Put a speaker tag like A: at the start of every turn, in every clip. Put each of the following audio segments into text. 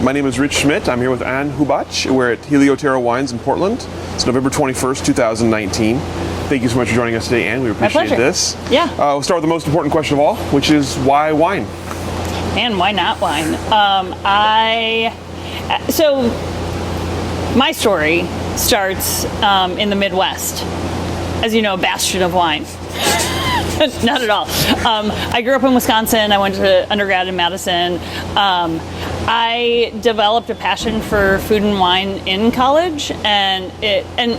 A: My name is Rich Schmidt. I'm here with Hubatch. We're at Helioterra Wines in Portland. It's November 21st, 2019. Thank you so much for joining us today, Anne. We appreciate this.
B: Yeah.
A: We'll start with the most important question of all, which is why wine?
B: And why not wine? So my story starts in the Midwest. As you know, a bastion of wine. Not at all. I grew up in Wisconsin. I went to undergrad in Madison. I developed a passion for food and wine in college, and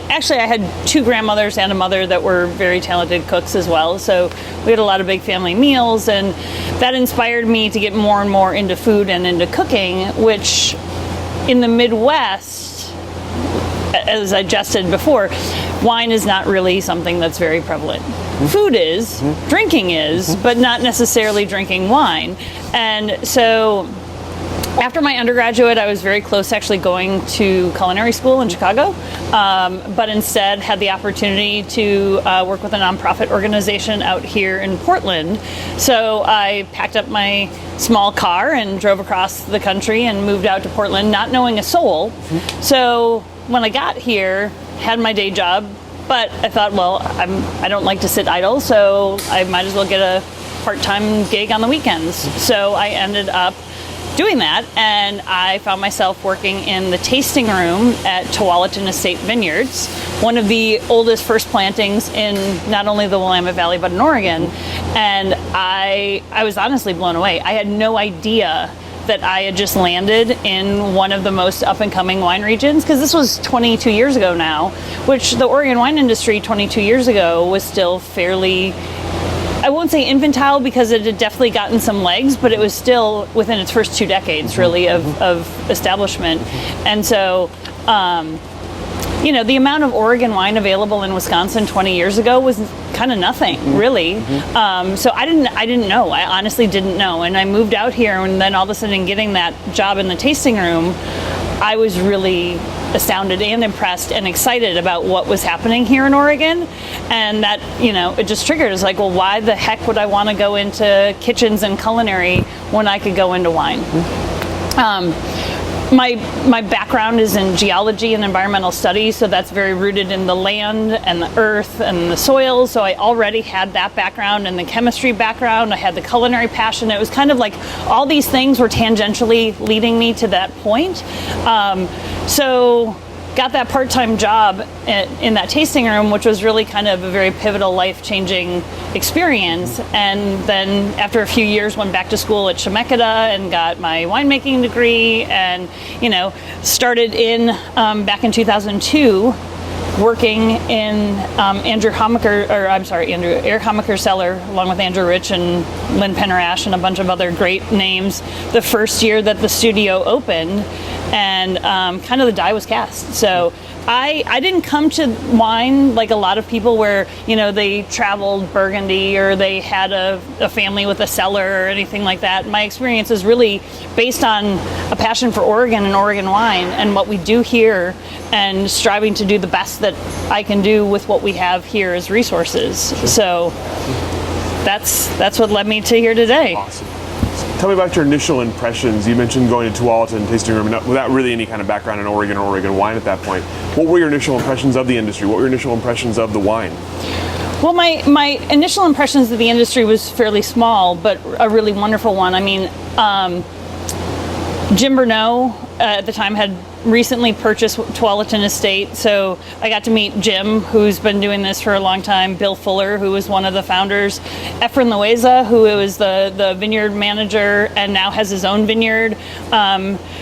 B: actually I had two grandmothers and a mother that were very talented cooks as well. So we had a lot of big family meals, and that inspired me to get more and more into food and into cooking, which in the Midwest, as I just said before, wine is not really something that's very prevalent. Food is, drinking is, but not necessarily drinking wine. And so after my undergraduate, I was very close to actually going to culinary school in Chicago, but instead had the opportunity to work with a nonprofit organization out here in Portland. So I packed up my small car and drove across the country and moved out to Portland, not knowing a soul. So when I got here, had my day job, but I thought, well, I don't like to sit idle, so I might as well get a part-time gig on the weekends. So I ended up doing that, and I found myself working in the tasting room at Tualatin Estate Vineyards, one of the oldest first plantings in not only the Willamette Valley, but in Oregon. And I was honestly blown away. I had no idea that I had just landed in one of the most up-and-coming wine regions, because this was 22 years ago now, which the Oregon wine industry 22 years ago was still fairly, I won't say infantile because it had definitely gotten some legs, but it was still within its first 2 decades really of establishment. And so, you know, the amount of Oregon wine available in Wisconsin 20 years ago was kind of nothing, really. So I didn't know. I honestly didn't know. And I moved out here, and then all of a sudden getting that job in the tasting room, I was really astounded and impressed and excited about what was happening here in Oregon. And that, you know, it just triggered. It's like, well, why the heck would I want to go into kitchens and culinary when I could go into wine? My background is in geology and environmental studies, so that's very rooted in the land and the earth and the soil. So I already had that background and the chemistry background. I had the culinary passion. It was kind of like all these things were tangentially leading me to that point. So got that part-time job in that tasting room, which was really kind of a very pivotal, life-changing experience. And then after a few years, went back to school at Chemeketa and got my winemaking degree, and started in back in 2002, working in Andrew Eric Homaker's cellar, along with Andrew Rich and Lynn Penner-Ash and a bunch of other great names, the first year that the studio opened, and kind of the die was cast. So I didn't come to wine like a lot of people where, they traveled Burgundy or they had a family with a cellar or anything like that. My experience is really based on a passion for Oregon and Oregon wine and what we do here, and striving to do the best that I can do with what we have here as resources.
A: Sure.
B: So that's what led me to here today.
A: Awesome. Tell me about your initial impressions. You mentioned going to Tualatin tasting room without really any kind of background in Oregon or Oregon wine at that point. What were your initial impressions of the industry? What were your initial impressions of the wine?
B: Well, my initial impressions of the industry was fairly small, but a really wonderful one. I mean, Jim Bernot at the time had recently purchased Tualatin Estate, so I got to meet Jim, who's been doing this for a long time, Bill Fuller, who was one of the founders, Efren Loaiza, who was the vineyard manager and now has his own vineyard,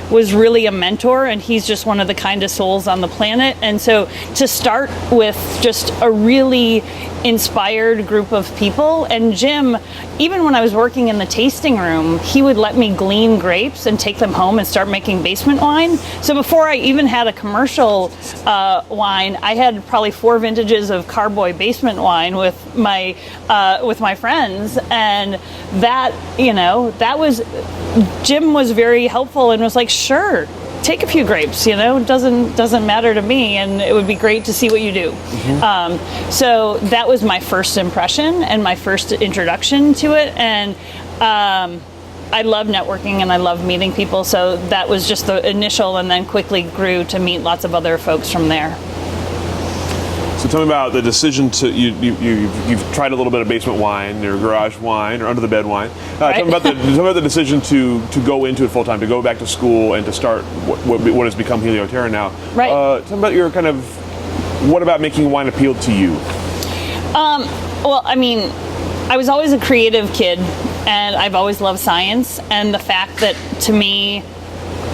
B: was really a mentor, and he's just one of the kindest souls on the planet. And so to start with just a really inspired group of people, and Jim, even when I was working in the tasting room, he would let me glean grapes and take them home and start making basement wine. So before I even had a commercial wine, I had probably 4 vintages of Carboy basement wine with my friends, and that was, Jim was very helpful and was like, sure, take a few grapes, doesn't matter to me, and it would be great to see what you do. So that was my first impression and my first introduction to it. And I love networking and I love meeting people. So that was just the initial, and then quickly grew to meet lots of other folks from there.
A: So tell me about the decision to you've tried a little bit of basement wine or garage wine or under the bed wine.
B: Right.
A: Tell me about the decision to go into it full time, to go back to school and to start what has become Helioterra now.
B: Right.
A: Tell me about your what about making wine appealed to you?
B: Well, I mean, I was always a creative kid, and I've always loved science, and the fact that to me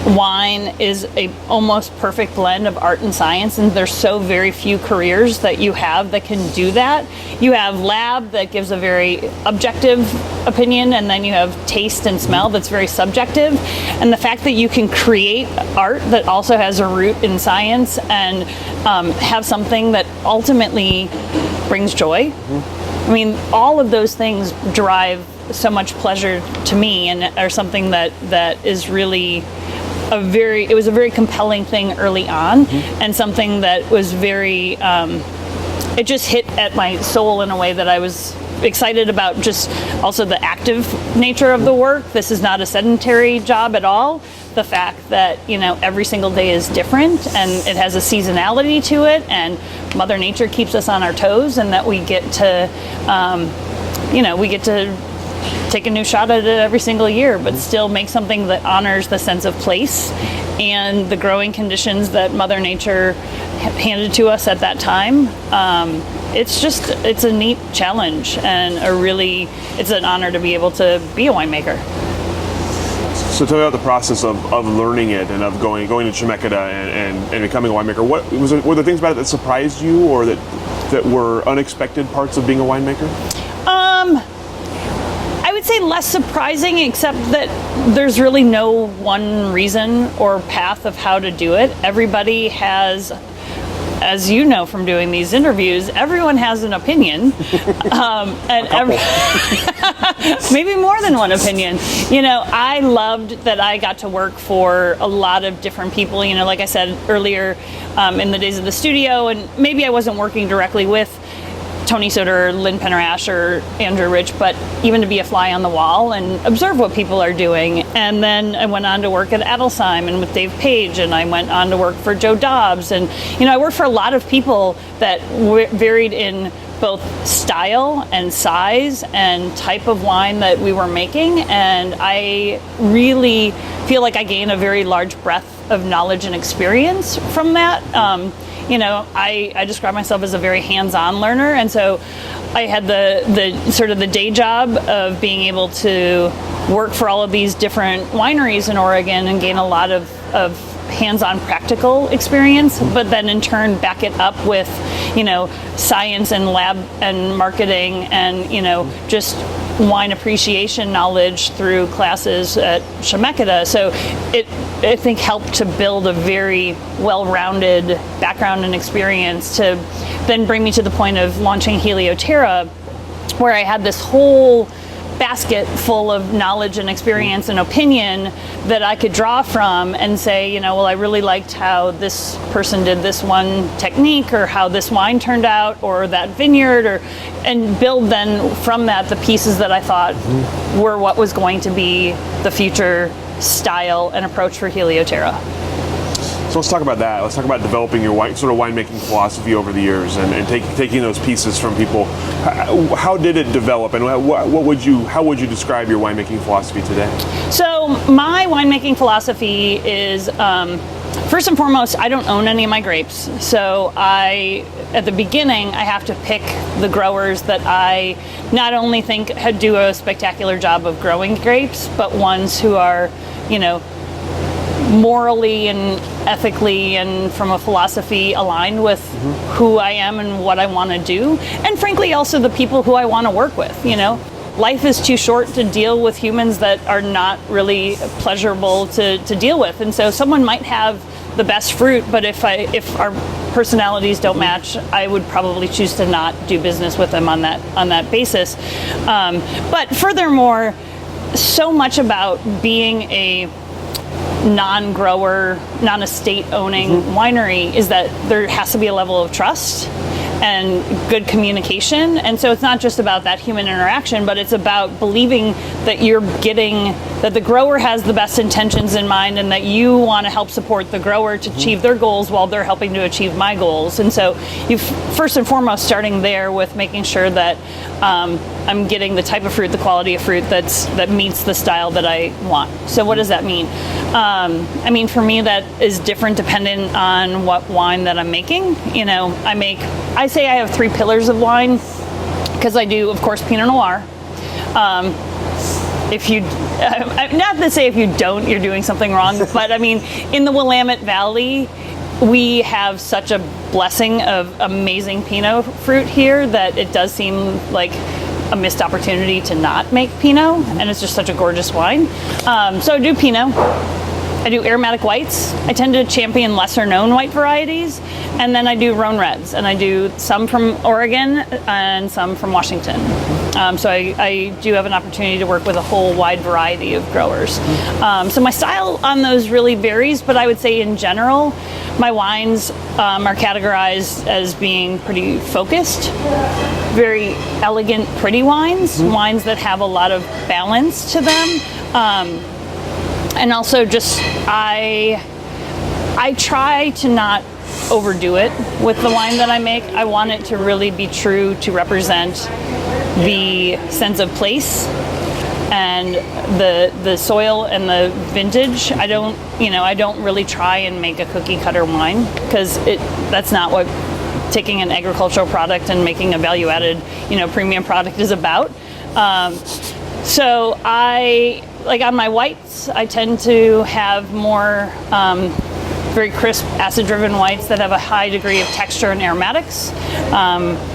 B: wine is a almost perfect blend of art and science, and there's so very few careers that you have that can do that. You have lab that gives a very objective opinion, and then you have taste and smell that's very subjective, and the fact that you can create art that also has a root in science and have something that ultimately brings joy. I mean, all of those things drive so much pleasure to me, and are something that is really it was a very compelling thing early on, and something that was very, it just hit at my soul in a way that I was excited about. Just also the active nature of the work. This is not a sedentary job at all. The fact that, every single day is different, and it has a seasonality to it, and Mother Nature keeps us on our toes, and that we get to, take a new shot at it every single year, but still make something that honors the sense of place and the growing conditions that Mother Nature handed to us at that time. It's a neat challenge, and it's an honor to be able to be a winemaker.
A: So tell me about the process of learning it and of going to Chemeketa and becoming a winemaker. Were there things about it that surprised you, or that were unexpected parts of being a winemaker?
B: I would say less surprising, except that there's really no one reason or path of how to do it. Everybody has, as you know from doing these interviews, everyone has an opinion, maybe more than one opinion. I loved that I got to work for a lot of different people. Like I said earlier, in the days of the studio, and maybe I wasn't working directly with Tony Soter, Lynn Penerash, or Andrew Rich, but even to be a fly on the wall and observe what people are doing. And then I went on to work at Adelsheim and with Dave Page, and I went on to work for Joe Dobbs. And, I worked for a lot of people that varied in both style and size and type of wine that we were making. And I really feel like I gained a very large breadth of knowledge and experience from that. I describe myself as a very hands-on learner, and so I had the sort of the day job of being able to work for all of these different wineries in Oregon and gain a lot of hands-on practical experience, but then in turn back it up with, science and lab and marketing and, just wine appreciation knowledge through classes at Chemeketa. So it, I think, helped to build a very well-rounded background and experience to then bring me to the point of launching Helioterra, where I had this whole basket full of knowledge and experience and opinion that I could draw from and say, I really liked how this person did this one technique, or how this wine turned out, or that vineyard, and build then from that the pieces that I thought were what was going to be the future style and approach for Helioterra.
A: So let's talk about that. Let's talk about developing your winemaking philosophy over the years, and taking those pieces from people. How did it develop, and how would you describe your winemaking philosophy today? So
B: my winemaking philosophy is, first and foremost, I don't own any of my grapes. So at the beginning, I have to pick the growers that I not only think do a spectacular job of growing grapes, but ones who are, morally and ethically and from a philosophy aligned with who I am and what I want to do, and frankly also the people who I want to work with. Life is too short to deal with humans that are not really pleasurable to deal with, and so someone might have the best fruit, but if our personalities don't match, I would probably choose to not do business with them on that basis. But furthermore, so much about being a non-grower, non-estate owning winery is that there has to be a level of trust, and good communication. And so it's not just about that human interaction, but it's about believing that that the grower has the best intentions in mind, and that you want to help support the grower to achieve their goals while they're helping to achieve my goals. And so you first and foremost starting there with making sure that I'm getting the type of fruit, the quality of fruit that meets the style that I want. So what does that mean? I mean, for me, that is different dependent on what wine that I'm making. You know, I say I have 3 pillars of wine, because I do, of course, Pinot Noir. If you, not to say if you don't, you're doing something wrong, but I mean, in the Willamette Valley, we have such a blessing of amazing Pinot fruit here that it does seem like a missed opportunity to not make Pinot, and it's just such a gorgeous wine. So I do Pinot. I do aromatic whites. I tend to champion lesser known white varieties, and then I do Rhone Reds, and I do some from Oregon and some from Washington. So I do have an opportunity to work with a whole wide variety of growers. So my style on those really varies, but I would say in general, my wines are categorized as being pretty focused, very elegant, pretty wines, wines that have a lot of balance to them. And also just, I try to not overdo it with the wine that I make. I want it to really be true to represent the sense of place and the soil and the vintage. I don't really try and make a cookie cutter wine, because that's not what taking an agricultural product and making a value added, premium product is about. So on my whites, I tend to have more very crisp, acid-driven whites that have a high degree of texture and aromatics.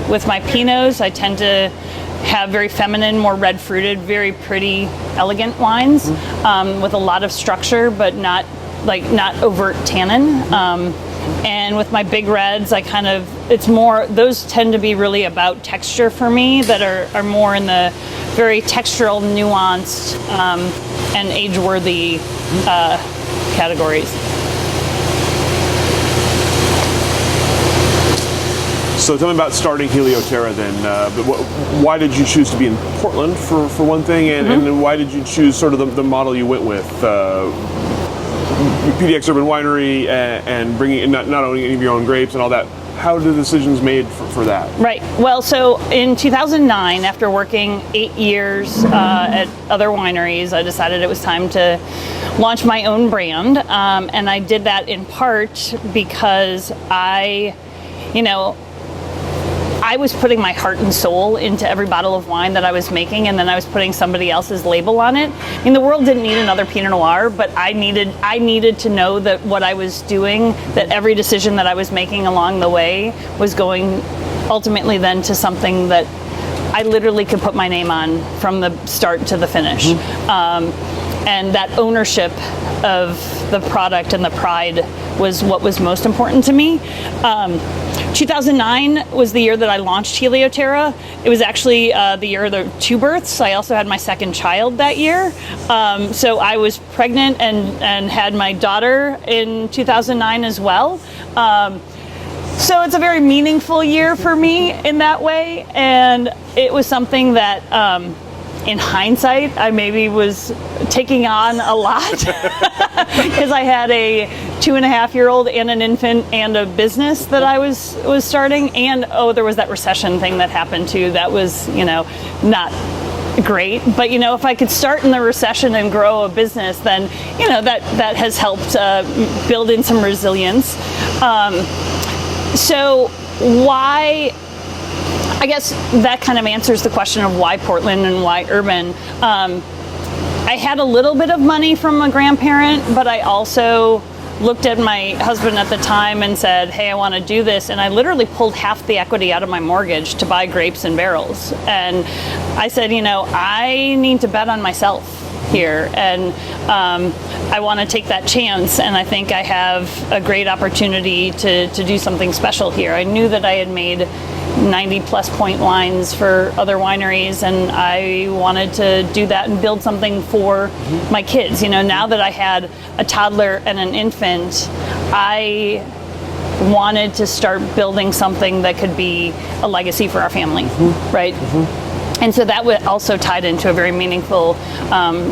B: With my Pinots, I tend to have very feminine, more red-fruited, very pretty, elegant wines with a lot of structure, but not overt tannin. And with my big reds, those tend to be really about texture for me, that are more in the very textural, nuanced, and age-worthy categories.
A: So tell me about starting Helioterra then. Why did you choose to be in Portland for one thing, and why did you choose sort of the model you went with? PDX Urban Winery and bringing in not owning any of your own grapes and all that. How are the decisions made for that?
B: Right. Well, so in 2009, after working 8 years at other wineries, I decided it was time to launch my own brand. And I did that in part because I was putting my heart and soul into every bottle of wine that I was making, and then I was putting somebody else's label on it. I mean, the world didn't need another Pinot Noir, but I needed to know that what I was doing, that every decision that I was making along the way was going ultimately then to something that I literally could put my name on from the start to the finish. And that ownership of the product and the pride was what was most important to me. 2009 was the year that I launched Helioterra. It was actually the year of the 2 births. I also had my second child that year. So I was pregnant and had my daughter in 2009 as well. So it's a very meaningful year for me in that way. And it was something that, in hindsight, I maybe was taking on a lot because I had a 2.5-year-old and an infant and a business that I was starting. And there was that recession thing that happened too. That was, not great. But if I could start in the recession and grow a business, then that has helped build in some resilience. So why? I guess that kind of answers the question of why Portland and why urban. I had a little bit of money from a grandparent, but I also looked at my husband at the time and said, hey, I want to do this. And I literally pulled half the equity out of my mortgage to buy grapes and barrels. And I said, I need to bet on myself here. And I want to take that chance. And I think I have a great opportunity to do something special here. I knew that I had made 90 plus point wines for other wineries, and I wanted to do that and build something for my kids. Now that I had a toddler and an infant, I wanted to start building something that could be a legacy for our family, right? And so that also tied into a very meaningful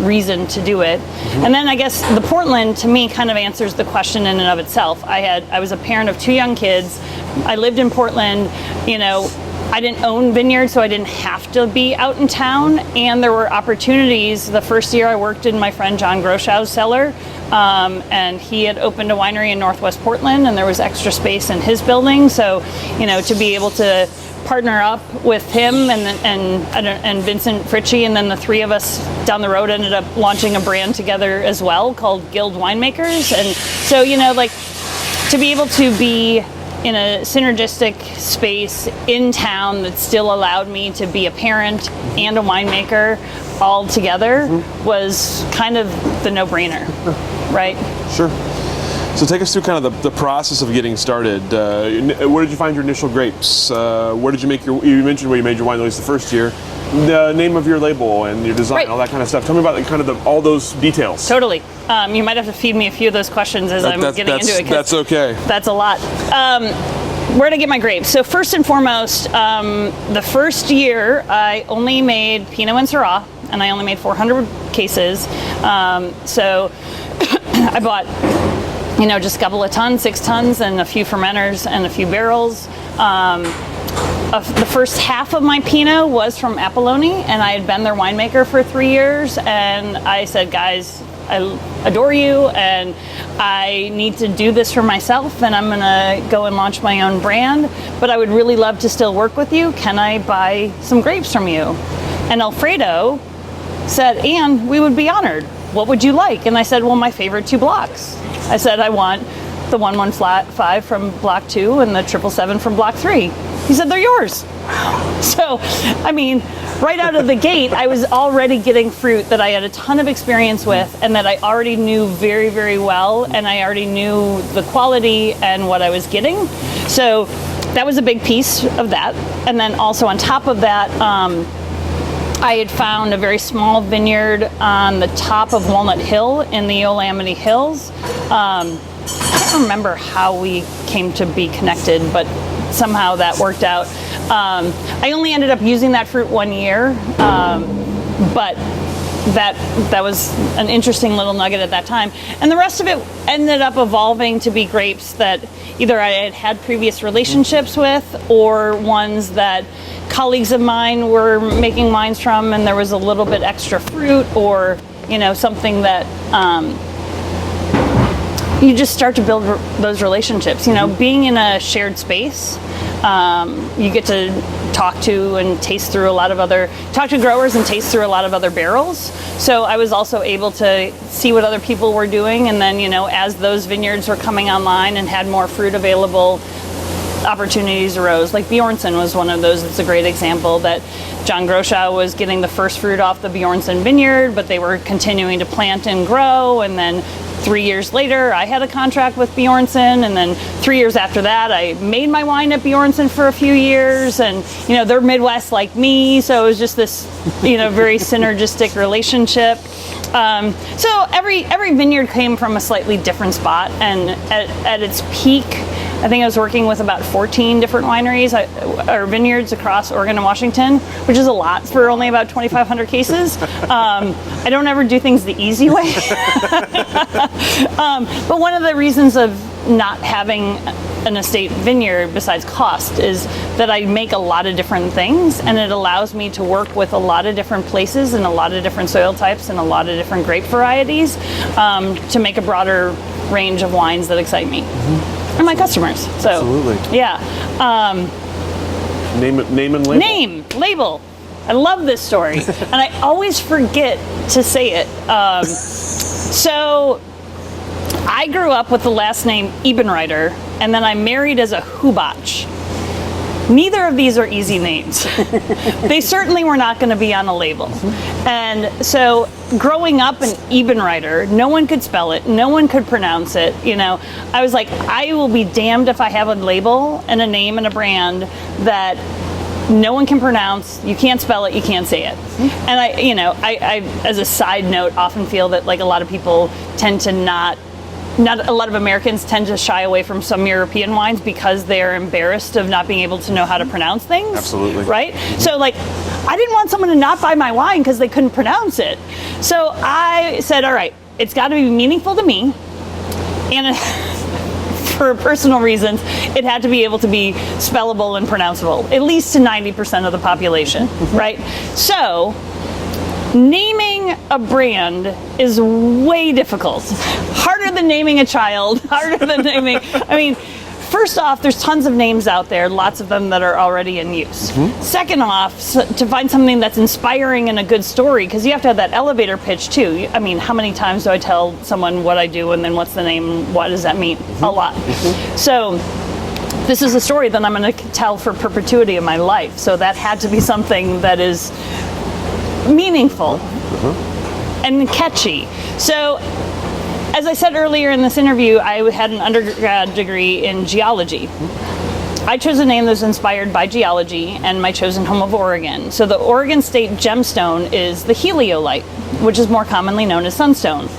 B: reason to do it. And then I guess the Portland, to me, kind of answers the question in and of itself. I was a parent of 2 young kids. I lived in Portland, you know, I didn't own vineyards, so I didn't have to be out in town. And there were opportunities. The first year I worked in my friend John Groshow's cellar, and he had opened a winery in Northwest Portland, and there was extra space in his building. So, you know, to be able to partner up with him and Vincent Fritchie, and then the 3 of us down the road ended up launching a brand together as well called Guild Winemakers. And so, you know, like, to be able to be in a synergistic space in town that still allowed me to be a parent and a winemaker all together was kind of the no-brainer, right?
A: Sure. So take us through kind of the process of getting started. Where did you find your initial grapes? Where did you make you mentioned where you made your wine, at least the first year. The name of your label and your design, all that kind of stuff. Tell me about kind of all those details.
B: Totally. You might have to feed me a few of those questions as I'm getting into it.
A: That's okay.
B: That's a lot. Where to get my grapes? So first and foremost, the first year I only made Pinot and Syrah, and I only made 400 cases. So I bought, you know, just a couple of tons, 6 tons, and a few fermenters and a few barrels. The first half of my Pinot was from Apolloni, and I had been their winemaker for 3 years. And I said, guys, I adore you, and I need to do this for myself, and I'm gonna go and launch my own brand, but I would really love to still work with you. Can I buy some grapes from you? And Alfredo said, Anne, we would be honored. What would you like? And I said, well, my favorite 2 blocks. I said, I want the 115 from block 2 and the 777 from block 3. He said, they're yours. So, I mean, right out of the gate, I was already getting fruit that I had a ton of experience with and that I already knew very, very well, and I already knew the quality and what I was getting. So that was a big piece of that. And then also on top of that, I had found a very small vineyard on the top of Walnut Hill in the Yosemite Hills. I can't remember how we came to be connected, but somehow that worked out. I only ended up using that fruit 1 year, but that was an interesting little nugget at that time. And the rest of it ended up evolving to be grapes that either I had had previous relationships with, or ones that colleagues of mine were making wines from, and there was a little bit extra fruit, or, you know, something that you just start to build those relationships. You know, being in a shared space, you get to talk to and taste through talk to growers and taste through a lot of other barrels. So I was also able to see what other people were doing, and then, you know, as those vineyards were coming online and had more fruit available, opportunities arose. Like Bjornson was one of those. It's a great example that John Groshow was getting the first fruit off the Bjornson vineyard, but they were continuing to plant and grow, and then 3 years later, I had a contract with Bjornson, and then 3 years after that, I made my wine at Bjornson for a few years, and, you know, they're Midwest like me, so it was just this, you know, very synergistic relationship. So every vineyard came from a slightly different spot, and at its peak, I think I was working with about 14 different wineries or vineyards across Oregon and Washington, which is a lot for only about 2,500 cases. I don't ever do things the easy way. But one of the reasons of not having an estate vineyard, besides cost, is that I make a lot of different things, and it allows me to work with a lot of different places and a lot of different soil types and a lot of different grape varieties, to make a broader range of wines that excite me. And my customers. So,
A: absolutely.
B: Yeah.
A: Name and label.
B: Name, label. I love this story, and I always forget to say it. So, I grew up with the last name Ebenreiter, and then I married as a Hubatch. Neither of these are easy names. They certainly were not going to be on a label. And so growing up in Ebenreiter, no one could spell it, no one could pronounce it. You know, I was like, I will be damned if I have a label and a name and a brand that no one can pronounce, you can't spell it, you can't say it. And I, as a side note, often feel that like a lot of people tend to not not a lot of Americans tend to shy away from some European wines because they're embarrassed of not being able to know how to pronounce things.
A: Absolutely.
B: Right? So like, I didn't want someone to not buy my wine because they couldn't pronounce it. So I said, all right, it's got to be meaningful to me. And for personal reasons, it had to be able to be spellable and pronounceable, at least to 90% of the population, right? So naming a brand is way difficult. Harder than naming a child, harder than naming, I mean, first off, there's tons of names out there, lots of them that are already in use. Second off, to find something that's inspiring and a good story, because you have to have that elevator pitch too. I mean, how many times do I tell someone what I do and then what's the name, what does that mean? A lot. So this is a story that I'm going to tell for perpetuity of my life. So that had to be something that is meaningful and catchy. So as I said earlier in this interview, I had an undergrad degree in geology. I chose a name that was inspired by geology and my chosen home of Oregon. So the Oregon State gemstone is the heliolite, which is more commonly known as sunstone.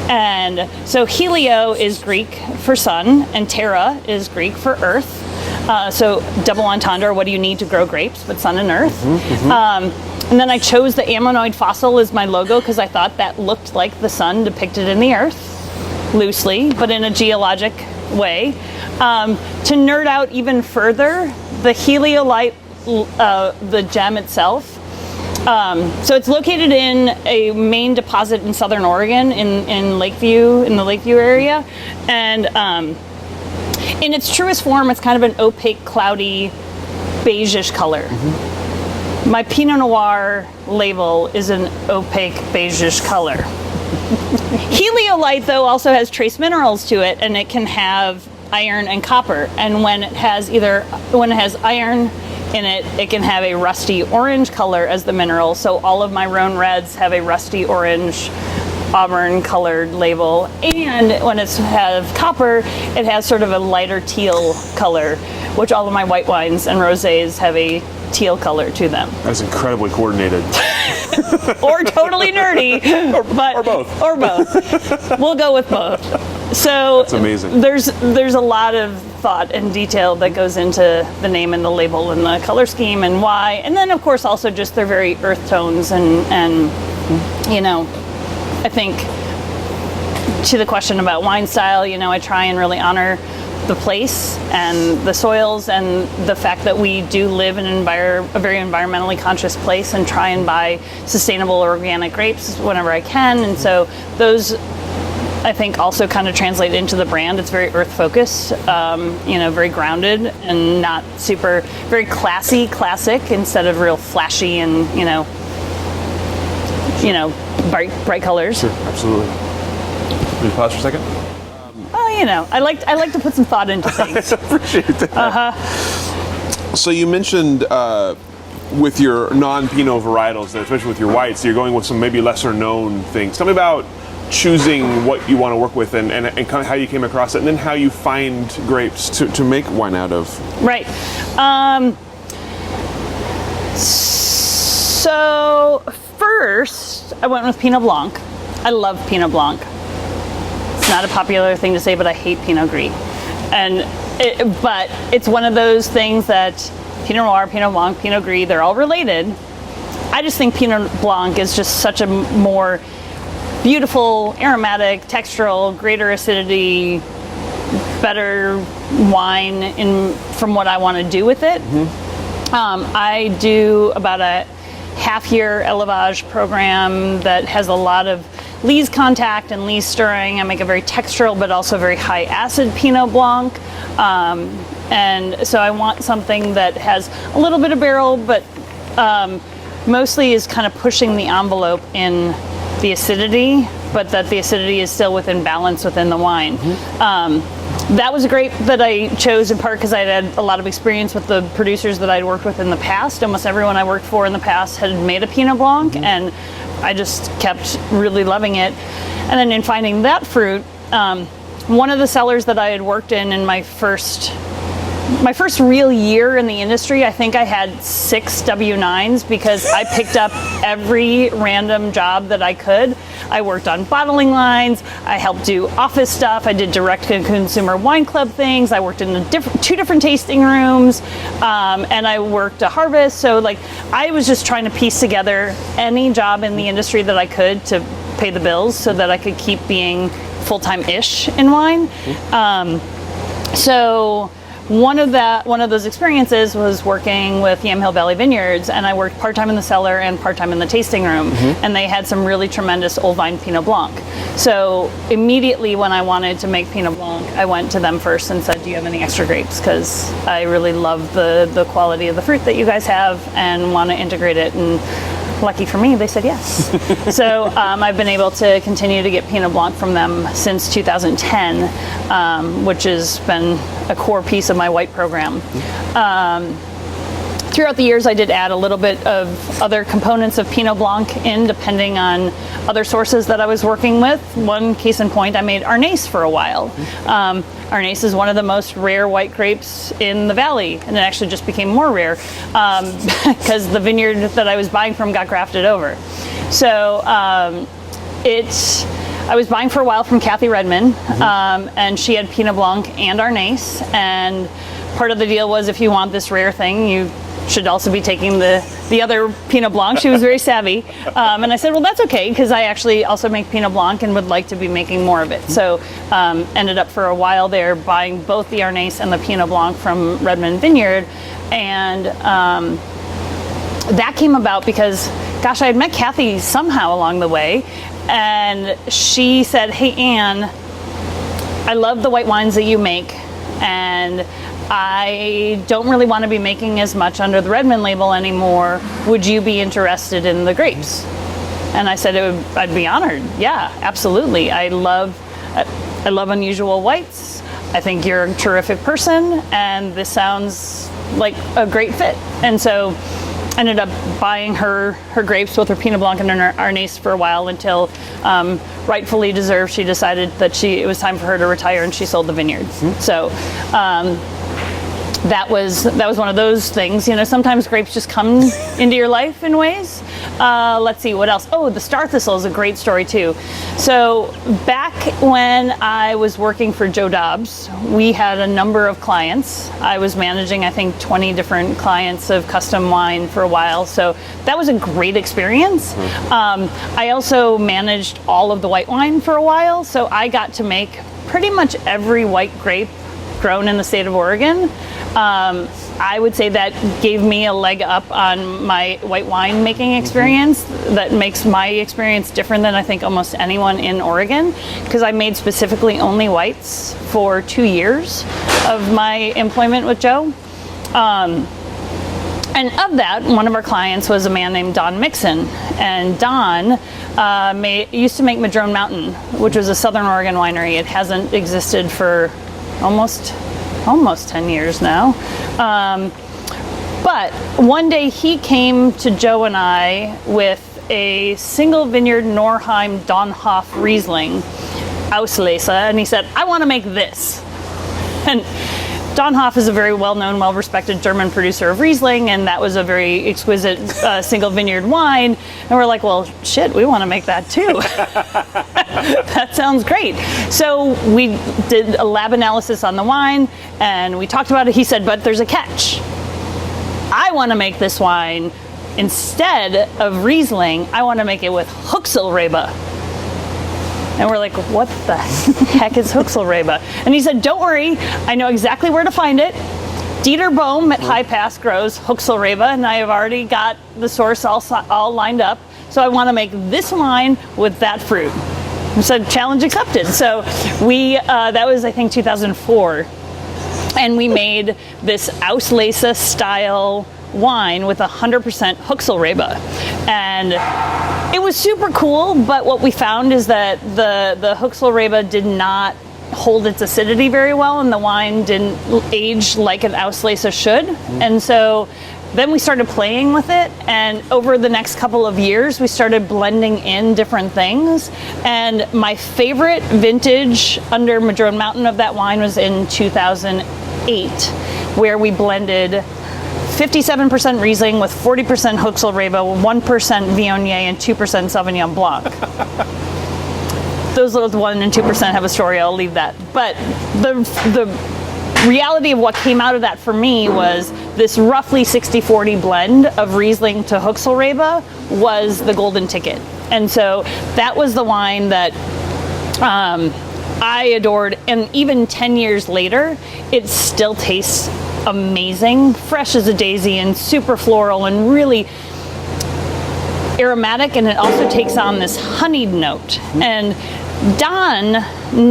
B: And so helio is Greek for sun and terra is Greek for earth. So double entendre, what do you need to grow grapes but sun and earth? And then I chose the ammonoid fossil as my logo because I thought that looked like the sun depicted in the earth, loosely, but in a geologic way. To nerd out even further, the heliolite, the gem itself, so it's located in a main deposit in southern Oregon in Lakeview, in the Lakeview area. And in its truest form, it's kind of an opaque, cloudy, beigeish color. My Pinot Noir label is an opaque, beigeish color. Heliolite, though, also has trace minerals to it, and it can have iron and copper. And when it has iron in it, it can have a rusty orange color as the mineral. So all of my Rhone Reds have a rusty orange, auburn colored label. And when it has copper, it has sort of a lighter teal color, which all of my white wines and rosés have a teal color to them.
A: That's incredibly coordinated.
B: Or totally nerdy.
A: Or both.
B: Or both. We'll go with both. So
A: that's amazing.
B: There's a lot of thought and detail that goes into the name and the label and the color scheme and why. And then of course also just their very earth tones and you know, I think to the question about wine style, you know, I try and really honor the place and the soils and the fact that we do live in a very environmentally conscious place and try and buy sustainable organic grapes whenever I can. And so those, I think, also kind of translate into the brand. It's very earth focused, you know, very grounded and not super, very classy, classic instead of real flashy and, you know, bright colors.
A: Sure, absolutely. Can we pause for a second?
B: You know, I like to put some thought into things.
A: I appreciate that. So you mentioned with your non-Pinot varietals, especially with your whites, you're going with some maybe lesser known things. Tell me about choosing what you want to work with and kind of how you came across it, and then how you find grapes to make wine out of.
B: Right. So first, I went with Pinot Blanc. I love Pinot Blanc. It's not a popular thing to say, but I hate Pinot Gris. But it's one of those things that Pinot Noir, Pinot Blanc, Pinot Gris, they're all related. I just think Pinot Blanc is just such a more beautiful, aromatic, textural, greater acidity, better wine from what I want to do with it. I do about a half-year élevage program that has a lot of lees contact and lees stirring. I make a very textural but also very high acid Pinot Blanc. And so I want something that has a little bit of barrel, but mostly is kind of pushing the envelope in the acidity, but that the acidity is still within balance within the wine. That was a grape that I chose in part because I had a lot of experience with the producers that I'd worked with in the past. Almost everyone I worked for in the past had made a Pinot Blanc, and I just kept really loving it. And then in finding that fruit, one of the cellars that I had worked in my first real year in the industry, I think I had 6 W9s because I picked up every random job that I could. I worked on bottling lines. I helped do office stuff. I did direct to consumer wine club things. I worked in two different tasting rooms, and I worked a harvest. So like, I was just trying to piece together any job in the industry that I could to pay the bills so that I could keep being full-time-ish in wine. So one of those experiences was working with Yamhill Valley Vineyards, and I worked part-time in the cellar and part-time in the tasting room, and they had some really tremendous old vine Pinot Blanc. So immediately when I wanted to make Pinot Blanc, I went to them first and said, do you have any extra grapes? Because I really love the quality of the fruit that you guys have and want to integrate it. And lucky for me, they said yes. So I've been able to continue to get Pinot Blanc from them since 2010, which has been a core piece of my white program. Throughout the years, I did add a little bit of other components of Pinot Blanc in, depending on other sources that I was working with. One case in point, I made Arnaise for a while. Arnaise is one of the most rare white grapes in the valley, and it actually just became more rare because the vineyard that I was buying from got grafted over. So I was buying for a while from Kathy Redmond, and she had Pinot Blanc and Arnaise, and part of the deal was if you want this rare thing, you should also be taking the other Pinot Blanc. She was very savvy. And I said, well, that's okay, because I actually also make Pinot Blanc and would like to be making more of it. So ended up for a while there buying both the Arnaise and the Pinot Blanc from Redmond Vineyard. And that came about because, gosh, I had met Kathy somehow along the way. And she said, hey, Anne, I love the white wines that you make. And I don't really want to be making as much under the Redmond label anymore. Would you be interested in the grapes? And I said I'd be honored. Yeah, absolutely. I love unusual whites. I think you're a terrific person, and this sounds like a great fit. And so ended up buying her grapes, both her Pinot Blanc and her Arnaise, for a while until rightfully deserved, she decided that it was time for her to retire, and she sold the vineyard. So that was one of those things. You know, sometimes grapes just come into your life in ways. Let's see, what else? Oh, the star thistle is a great story too. So back when I was working for Joe Dobbs, we had a number of clients. I was managing, I think, 20 different clients of custom wine for a while. So that was a great experience. I also managed all of the white wine for a while. So I got to make pretty much every white grape grown in the state of Oregon. I would say that gave me a leg up on my white wine making experience. That makes my experience different than I think almost anyone in Oregon, because I made specifically only whites for 2 years of my employment with Joe. And of that, one of our clients was a man named Don Mixon, and Don used to make Madrone Mountain, which was a Southern Oregon winery. It hasn't existed for almost 10 years now. But one day he came to Joe and I with a single vineyard Norheim Donhof Riesling, Auslese, and he said, I want to make this. And Donhof is a very well-known, well-respected German producer of Riesling, and that was a very exquisite single vineyard wine. And we're like, well, shit, we want to make that too. That sounds great. So we did a lab analysis on the wine, and we talked about it. He said, but there's a catch. I want to make this wine, instead of Riesling, I want to make it with Huxelrebe. And we're like, what the heck is Huxelrebe? And he said, don't worry, I know exactly where to find it. Dieter Bohm at High Pass grows Huxelrebe, and I have already got the source all lined up. So I want to make this wine with that fruit. So challenge accepted. So that was, I think, 2004. And we made this Auslese style wine with 100% Huxelrebe. And it was super cool, but what we found is that the Huxelrebe did not hold its acidity very well, and the wine didn't age like an Auslese should. And so then we started playing with it, and over the next couple of years we started blending in different things. And my favorite vintage under Madrone Mountain of that wine was in 2008, where we blended 57% Riesling with 40% Huxelrebe, 1% Viognier, and 2% Sauvignon Blanc. those little 1% and 2% have a story. I'll leave that. But the reality of what came out of that for me was this roughly 60-40 blend of Riesling to Huxelrebe was the golden ticket. And so that was the wine that I adored. And even 10 years later, it still tastes amazing, fresh as a daisy and super floral and really aromatic, and it also takes on this honeyed note. And Don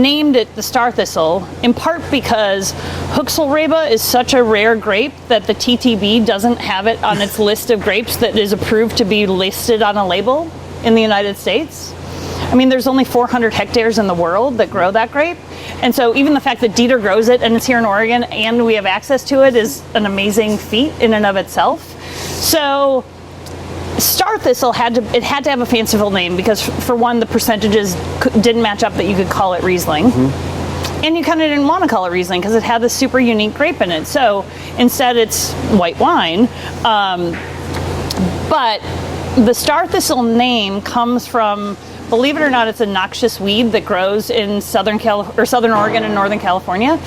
B: named it the Star Thistle in part because Huxelrebe is such a rare grape that the TTB doesn't have it on its list of grapes that is approved to be listed on a label in the United States. I mean, there's only 400 hectares in the world that grow that grape. And so even the fact that Dieter grows it and it's here in Oregon and we have access to it is an amazing feat in and of itself. So Star Thistle had to have a fanciful name because, for one, the percentages didn't match up that you could call it Riesling. And you kind of didn't want to call it Riesling because it had this super unique grape in it. So instead it's white wine. But the Star Thistle name comes from, believe it or not, it's a noxious weed that grows in southern Oregon and Northern California.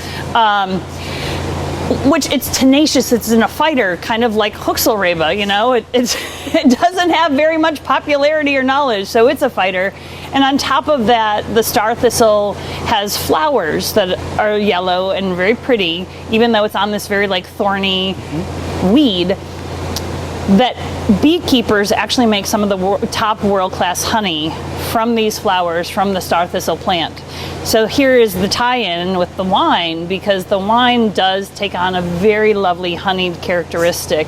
B: Which it's tenacious, it's in a fighter, kind of like Huxelrebe, you know? It doesn't have very much popularity or knowledge, so it's a fighter. And on top of that, the Star Thistle has flowers that are yellow and very pretty, even though it's on this very like thorny weed, that beekeepers actually make some of the top world-class honey from these flowers from the Star Thistle plant. So here is the tie-in with the wine, because the wine does take on a very lovely honeyed characteristic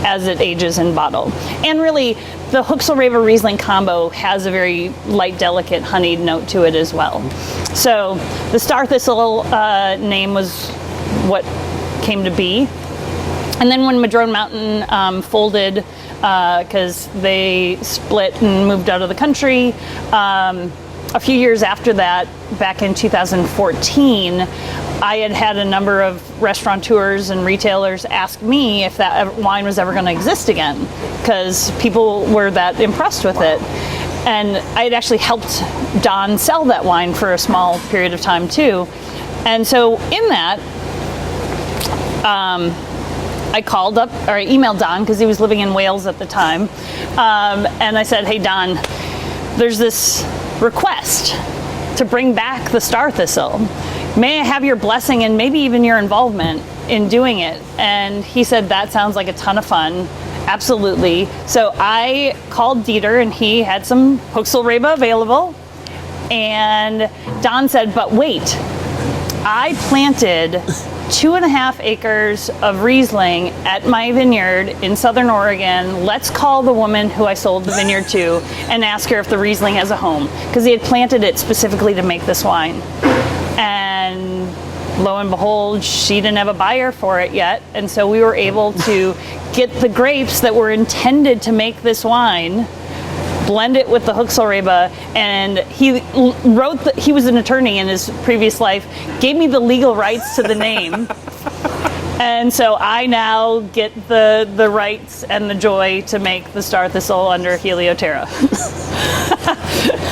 B: as it ages in bottle. And really, the Huxelrebe Riesling combo has a very light, delicate honeyed note to it as well. So the Star Thistle name was what came to be. And then when Madrone Mountain folded, because they split and moved out of the country, a few years after that, back in 2014, I had a number of restaurateurs and retailers ask me if that wine was ever going to exist again, because people were that impressed with it. And I had actually helped Don sell that wine for a small period of time too. And so in that, I emailed Don, because he was living in Wales at the time, and I said, hey Don, there's this request to bring back the Star Thistle. May I have your blessing and maybe even your involvement in doing it? And he said, that sounds like a ton of fun. Absolutely. So I called Dieter, and he had some Huxelrebe available. And Don said, but wait, I planted 2.5 acres of Riesling at my vineyard in Southern Oregon. Let's call the woman who I sold the vineyard to and ask her if the Riesling has a home, because he had planted it specifically to make this wine. And lo and behold, she didn't have a buyer for it yet. And so we were able to get the grapes that were intended to make this wine, blend it with the Huxelrebe, and he was an attorney in his previous life, gave me the legal rights to the name. And so I now get the rights and the joy to make the Star Thistle under Helioterra.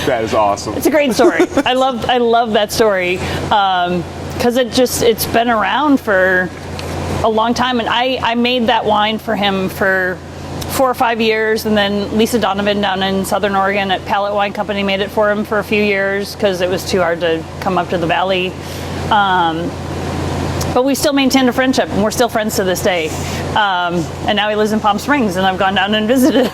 A: That is awesome.
B: It's a great story. I love that story, because it's been around for a long time. And I made that wine for him for 4 or 5 years, and then Lisa Donovan down in Southern Oregon at Palette Wine Company made it for him for a few years because it was too hard to come up to the valley. But we still maintained a friendship, and we're still friends to this day. And now he lives in Palm Springs, and I've gone down and visited.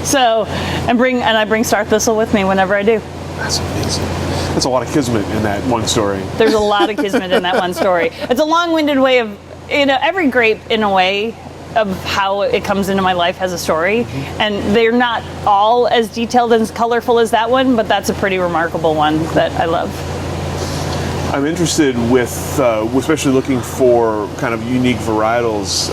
B: So, I bring Star Thistle with me whenever I do.
A: That's amazing. That's a lot of kismet in that one story.
B: There's a lot of kismet in that one story. It's a long-winded way of, every grape in a way of how it comes into my life has a story, and they're not all as detailed and colorful as that one, but that's a pretty remarkable one that I love.
A: I'm interested with, especially looking for kind of unique varietals.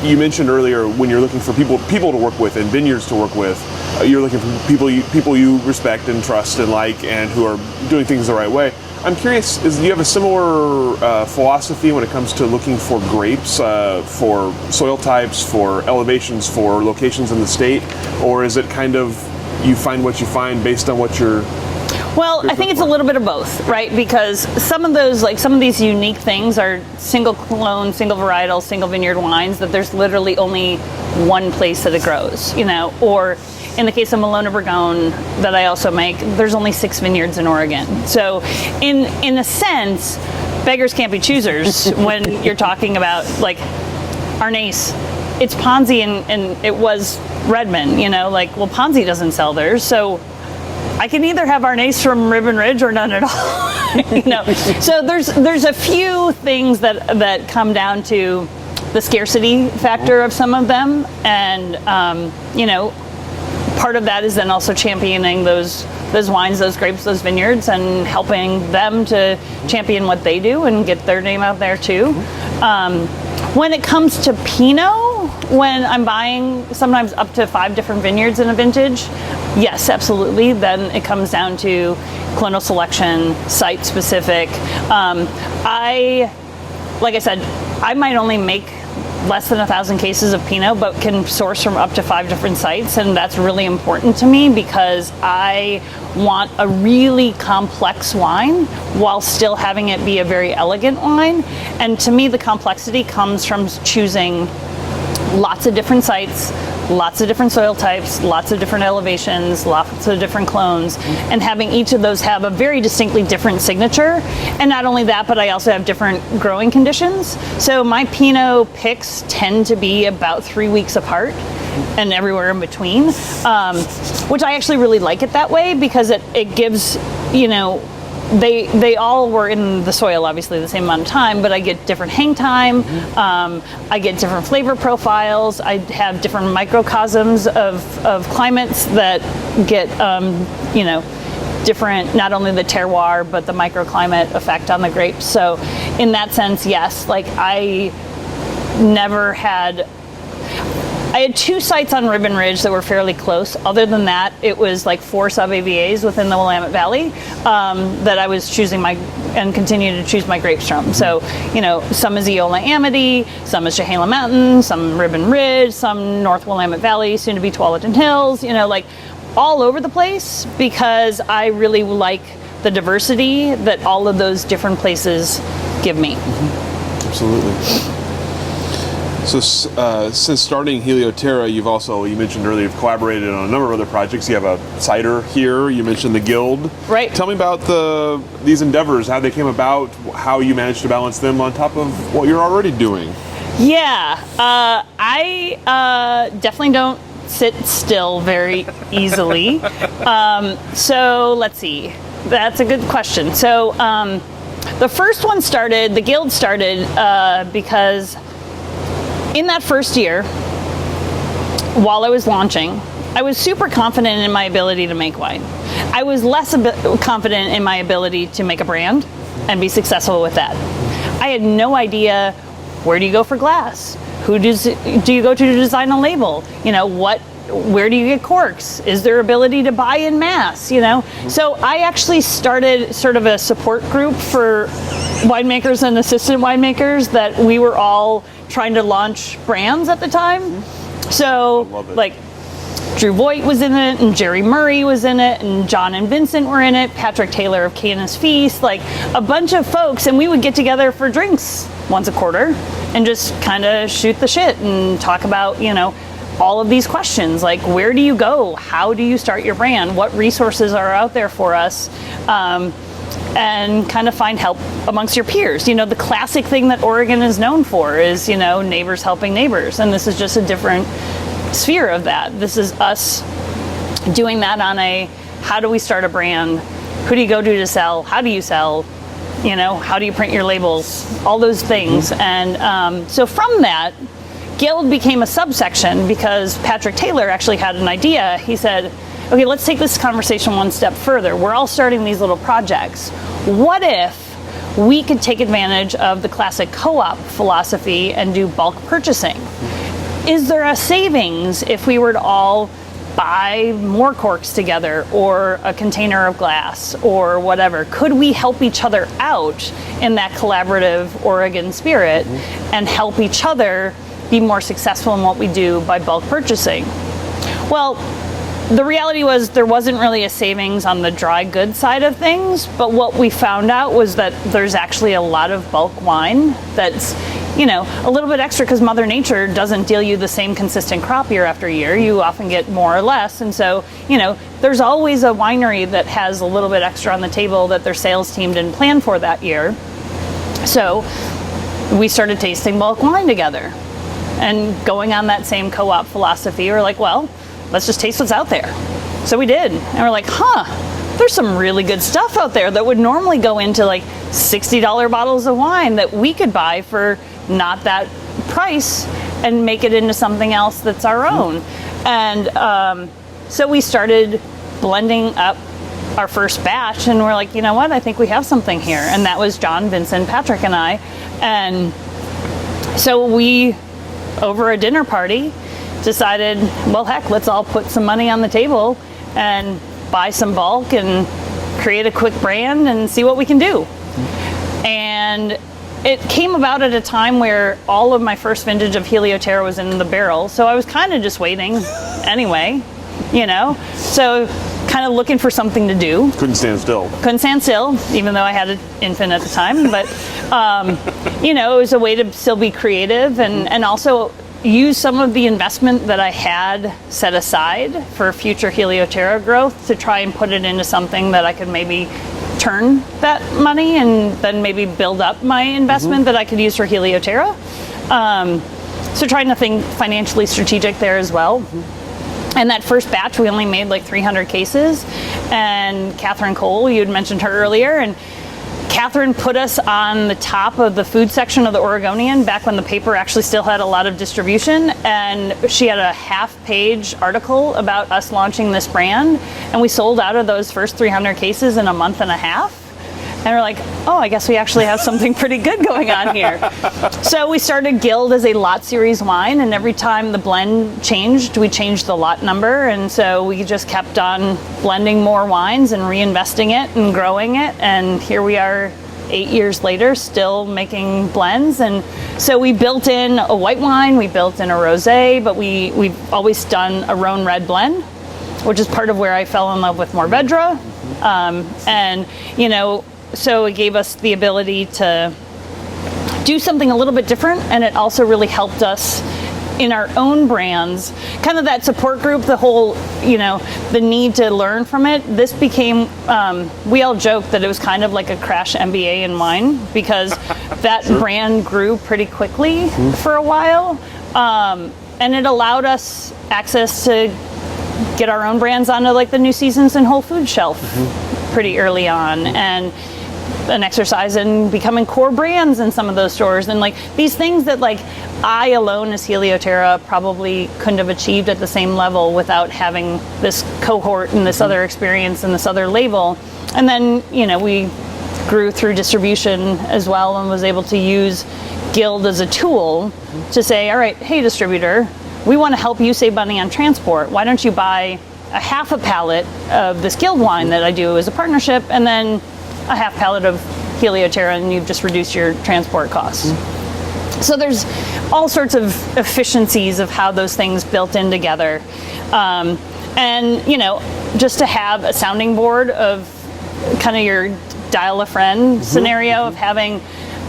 A: You mentioned earlier when you're looking for people to work with and vineyards to work with, you're looking for people you respect and trust and like, and who are doing things the right way. I'm curious, do you have a similar philosophy when it comes to looking for grapes, for soil types, for elevations, for locations in the state? Or is it kind of, you find what you find based on what you're
B: Well, I think it's a little bit of both, right? Because some of these unique things are single clone, single varietal, single vineyard wines that there's literally only one place that it grows, or in the case of Malona Bourgogne that I also make, there's only 6 vineyards in Oregon. So in a sense, beggars can't be choosers when you're talking about like Arnace. It's Ponzi and it was Redmond, well, Ponzi doesn't sell theirs, so I can either have Arnace from Ribbon Ridge or none at all. So there's a few things that come down to the scarcity factor of some of them, and part of that is then also championing those wines, those grapes, those vineyards, and helping them to champion what they do and get their name out there too. When it comes to Pinot, when I'm buying sometimes up to 5 different vineyards in a vintage, yes, absolutely. Then it comes down to clonal selection, site specific. Like I said, I might only make less than 1,000 cases of Pinot, but can source from up to 5 different sites, and that's really important to me because I want a really complex wine while still having it be a very elegant wine. And to me, the complexity comes from choosing lots of different sites, lots of different soil types, lots of different elevations, lots of different clones, and having each of those have a very distinctly different signature. And not only that, but I also have different growing conditions. So my Pinot picks tend to be about 3 weeks apart and everywhere in between, which I actually really like it that way because it gives, they all were in the soil obviously the same amount of time, but I get different hang time, I get different flavor profiles, I have different microcosms of climates that get different, not only the terroir but the microclimate effect on the grapes. So in that sense, yes, like I had 2 sites on Ribbon Ridge that were fairly close. Other than that, it was like 4 sub-AVAs within the Willamette Valley that I was choosing and continue to choose my grapes from. So, some is Eola Amity, some is Chehalem Mountain, some Ribbon Ridge, some North Willamette Valley, soon to be Tualatin Hills, all over the place because I really like the diversity that all of those different places give me.
A: Absolutely. So since starting Helioterra, you mentioned earlier, you've collaborated on a number of other projects. You have a cider here. You mentioned the Guild.
B: Right.
A: Tell me about these endeavors, how they came about, how you managed to balance them on top of what you're already doing.
B: Yeah, I definitely don't sit still very easily. So let's see. That's a good question. So the first one started, the Guild started because in that first year, while I was launching, I was super confident in my ability to make wine. I was less confident in my ability to make a brand and be successful with that. I had no idea, where do you go for glass? Who do you go to design a label? Where do you get corks? Is there ability to buy in mass? So I actually started sort of a support group for winemakers and assistant winemakers that we were all trying to launch brands at the time. So like Drew Voigt was in it, and Jerry Murray was in it, and John and Vincent were in it, Patrick Taylor of Canis Feast, like a bunch of folks, and we would get together for drinks once a quarter and just kind of shoot the shit and talk about, all of these questions, like where do you go? How do you start your brand? What resources are out there for us? And kind of find help amongst your peers. The classic thing that Oregon is known for is, neighbors helping neighbors. And this is just a different sphere of that. This is us doing that on how do we start a brand? Who do you go to sell? How do you sell? How do you print your labels? All those things. And so from that, Guild became a subsection because Patrick Taylor actually had an idea. He said, okay, let's take this conversation one step further. We're all starting these little projects. What if we could take advantage of the classic co-op philosophy and do bulk purchasing? Is there a savings if we were to all buy more corks together or a container of glass or whatever? Could we help each other out in that collaborative Oregon spirit and help each other be more successful in what we do by bulk purchasing? Well, the reality was there wasn't really a savings on the dry goods side of things, but what we found out was that there's actually a lot of bulk wine that's, a little bit extra because Mother Nature doesn't deal you the same consistent crop year after year. You often get more or less. And so, there's always a winery that has a little bit extra on the table that their sales team didn't plan for that year. So we started tasting bulk wine together and going on that same co-op philosophy. We're like, well, let's just taste what's out there. So we did. And we're like, there's some really good stuff out there that would normally go into like $60 bottles of wine that we could buy for not that price and make it into something else that's our own. And so we started blending up our first batch, and we're like, you know what, I think we have something here. And that was John, Vincent, Patrick, and I. And so we, over a dinner party, decided, well, heck, let's all put some money on the table and buy some bulk and create a quick brand and see what we can do. And it came about at a time where all of my first vintage of Helioterra was in the barrel, so I was kind of just waiting anyway, so kind of looking for something to do.
A: Couldn't stand still,
B: even though I had an infant at the time, but it was a way to still be creative and also use some of the investment that I had set aside for future Helioterra growth to try and put it into something that I could maybe turn that money and then maybe build up my investment that I could use for Helioterra. So trying to think financially strategic there as well. And that first batch, we only made like 300 cases. And Catherine Cole, you had mentioned her earlier, and Catherine put us on the top of the food section of the Oregonian back when the paper actually still had a lot of distribution, and she had a half-page article about us launching this brand, and we sold out of those first 300 cases in a month and a half. And we're like, oh, I guess we actually have something pretty good going on here. So we started Guild as a lot series wine, and every time the blend changed, we changed the lot number. And so we just kept on blending more wines and reinvesting it and growing it. And here we are 8 years later, still making blends. And so we built in a white wine, we built in a rosé, but we've always done a Rhone red blend, which is part of where I fell in love with Mourvedre. So it gave us the ability to do something a little bit different, and it also really helped us in our own brands, kind of that support group, the whole, the need to learn from it. This became, we all joke that it was kind of like a crash MBA in wine, because that brand grew pretty quickly for a while. And it allowed us access to get our own brands onto like the New Seasons and Whole Foods shelf pretty early on, and an exercise in becoming core brands in some of those stores, and like these things that like I alone as Helioterra probably couldn't have achieved at the same level without having this cohort and this other experience and this other label. And then we grew through distribution as well, and was able to use Guild as a tool to say, all right, hey distributor, we want to help you save money on transport. Why don't you buy a half a pallet of this Guild wine that I do as a partnership, and then a half pallet of Helioterra, and you've just reduced your transport costs. So there's all sorts of efficiencies of how those things built in together. And just to have a sounding board of kind of your dial a friend scenario of having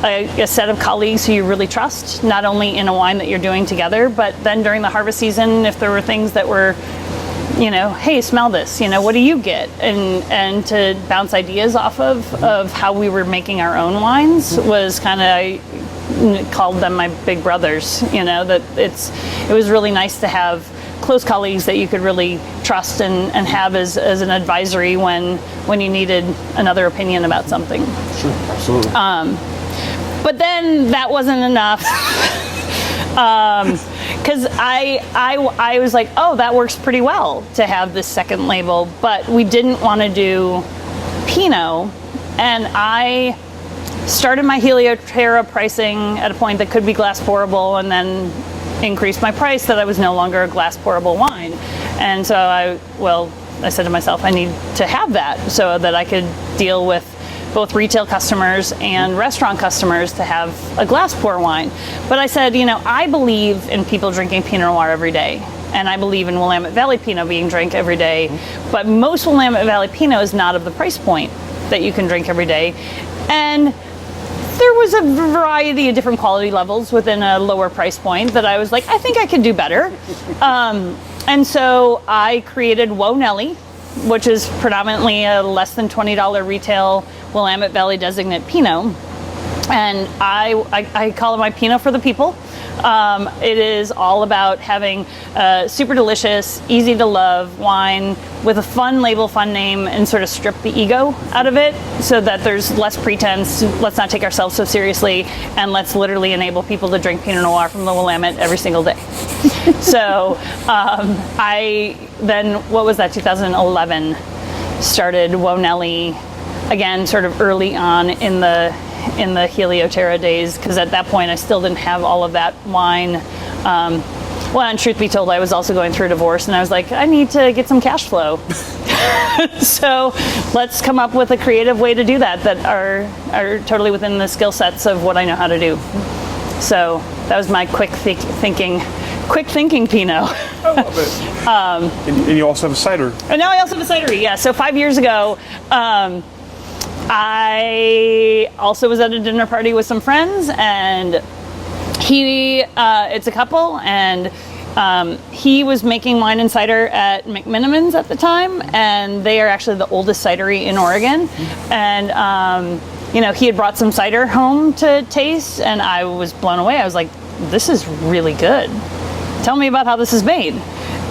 B: a set of colleagues who you really trust, not only in a wine that you're doing together, but then during the harvest season, if there were things that were hey, smell this, what do you get? And to bounce ideas off of how we were making our own wines was kind of, I called them my big brothers, that it was really nice to have close colleagues that you could really trust and have as an advisory when you needed another opinion about something.
A: Sure, absolutely.
B: But then that wasn't enough. Because I was like, oh, that works pretty well to have this second label, but we didn't want to do Pinot, and I started my Helioterra pricing at a point that could be glass pourable, and then increased my price that I was no longer a glass pourable wine. And so I said to myself, I need to have that so that I could deal with both retail customers and restaurant customers to have a glass pour wine. But I said, I believe in people drinking Pinot Noir every day. and I believe in Willamette Valley Pinot being drank every day, but most Willamette Valley Pinot is not of the price point that you can drink every day. And there was a variety of different quality levels within a lower price point that I was like, I think I could do better. And so I created Whoa Nelly, which is predominantly a less than $20 retail Willamette Valley designate Pinot. And I call it my Pinot for the people. It is all about having super delicious, easy to love wine with a fun label, fun name, and sort of strip the ego out of it so that there's less pretense. Let's not take ourselves so seriously, and let's literally enable people to drink Pinot Noir from the Willamette every single day. So I then, what was that, 2011, started Whoa Nelly, again, sort of early on in the Helioterra days, because at that point I still didn't have all of that wine. Well, and truth be told, I was also going through a divorce, and I was like, I need to get some cash flow. So let's come up with a creative way to do that are totally within the skill sets of what I know how to do. So that was my quick thinking Pinot.
A: I love it. And you also have a cider.
B: And now I also have a cidery, yeah. So 5 years ago, I also was at a dinner party with some friends, and it's a couple, and he was making wine and cider at McMiniman's at the time, and they are actually the oldest cidery in Oregon. And he had brought some cider home to taste, and I was blown away. I was like, this is really good. Tell me about how this is made.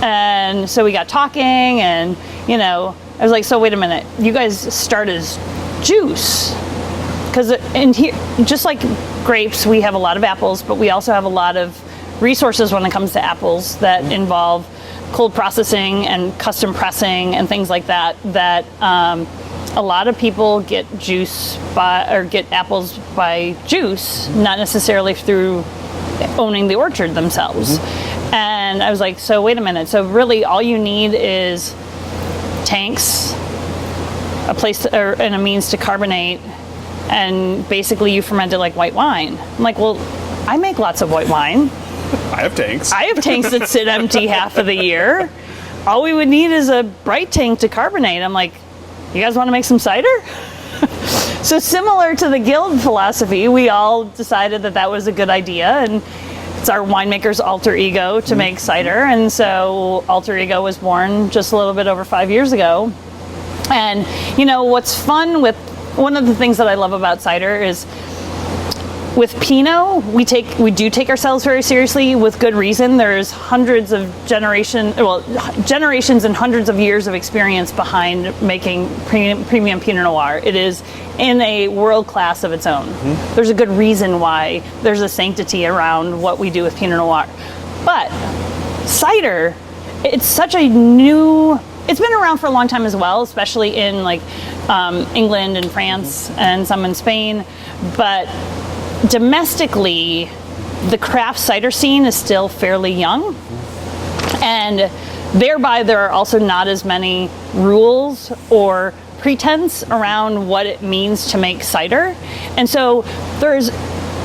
B: And so we got talking, and I was like, so wait a minute, you guys start as juice, because in here, just like grapes, we have a lot of apples, but we also have a lot of resources when it comes to apples that involve cold processing and custom pressing and things like that a lot of people get get apples by juice, not necessarily through owning the orchard themselves. And I was like, so wait a minute, so really all you need is tanks, a place and a means to carbonate, and basically you ferment it like white wine. I'm like, well, I make lots of white wine.
A: I have tanks.
B: I have tanks that sit empty half of the year. All we would need is a bright tank to carbonate. I'm like, you guys want to make some cider? So similar to the guild philosophy, we all decided that was a good idea, and it's our winemaker's alter ego to make cider. And so Alter Ego was born just a little bit over 5 years ago. And what's fun with one of the things that I love about cider is with Pinot, we do take ourselves very seriously, with good reason. There's generations and hundreds of years of experience behind making premium Pinot Noir. It is in a world class of its own. There's a good reason why there's a sanctity around what we do with Pinot Noir. But cider, it's such a new. It's been around for a long time as well, especially in England and France and some in Spain. But domestically, the craft cider scene is still fairly young. And thereby there are also not as many rules or pretense around what it means to make cider. And so there's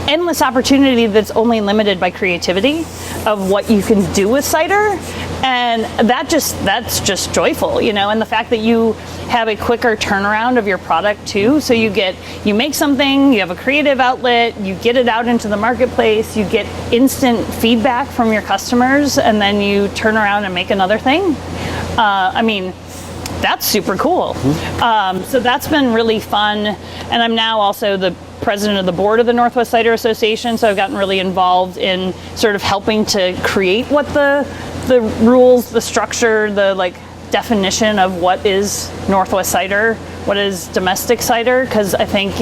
B: endless opportunity that's only limited by creativity of what you can do with cider. And that's just joyful, and the fact that you have a quicker turnaround of your product too. So you make something, you have a creative outlet, you get it out into the marketplace, you get instant feedback from your customers, and then you turn around and make another thing. That's super cool. So that's been really fun. And I'm now also the president of the board of the Northwest Cider Association, so I've gotten really involved in sort of helping to create what the rules, the structure, the definition of what is Northwest cider, what is domestic cider, because I think,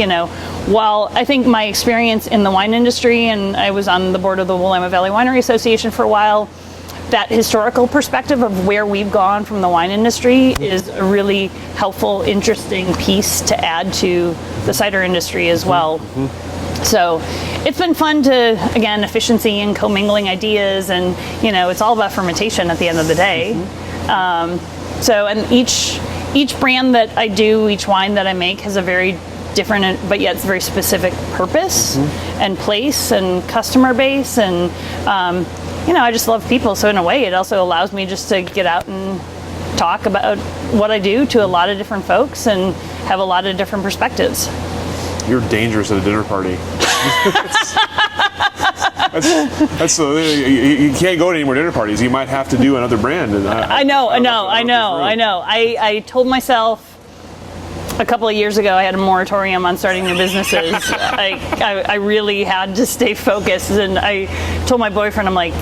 B: while I think my experience in the wine industry, and I was on the board of the Willamette Valley Winery Association for a while, that historical perspective of where we've gone from the wine industry is a really helpful, interesting piece to add to the cider industry as well. So it's been fun to, again, efficiency and commingling ideas, and it's all about fermentation at the end of the day. And each brand that I do, each wine that I make has a very different but yet very specific purpose and place and customer base, and I just love people. So in a way, it also allows me just to get out and talk about what I do to a lot of different folks and have a lot of different perspectives.
A: You're dangerous at a dinner party. You can't go to any more dinner parties. You might have to do another brand. And
B: I know. I told myself a couple of years ago I had a moratorium on starting new businesses. I really had to stay focused, and I told my boyfriend, I'm like,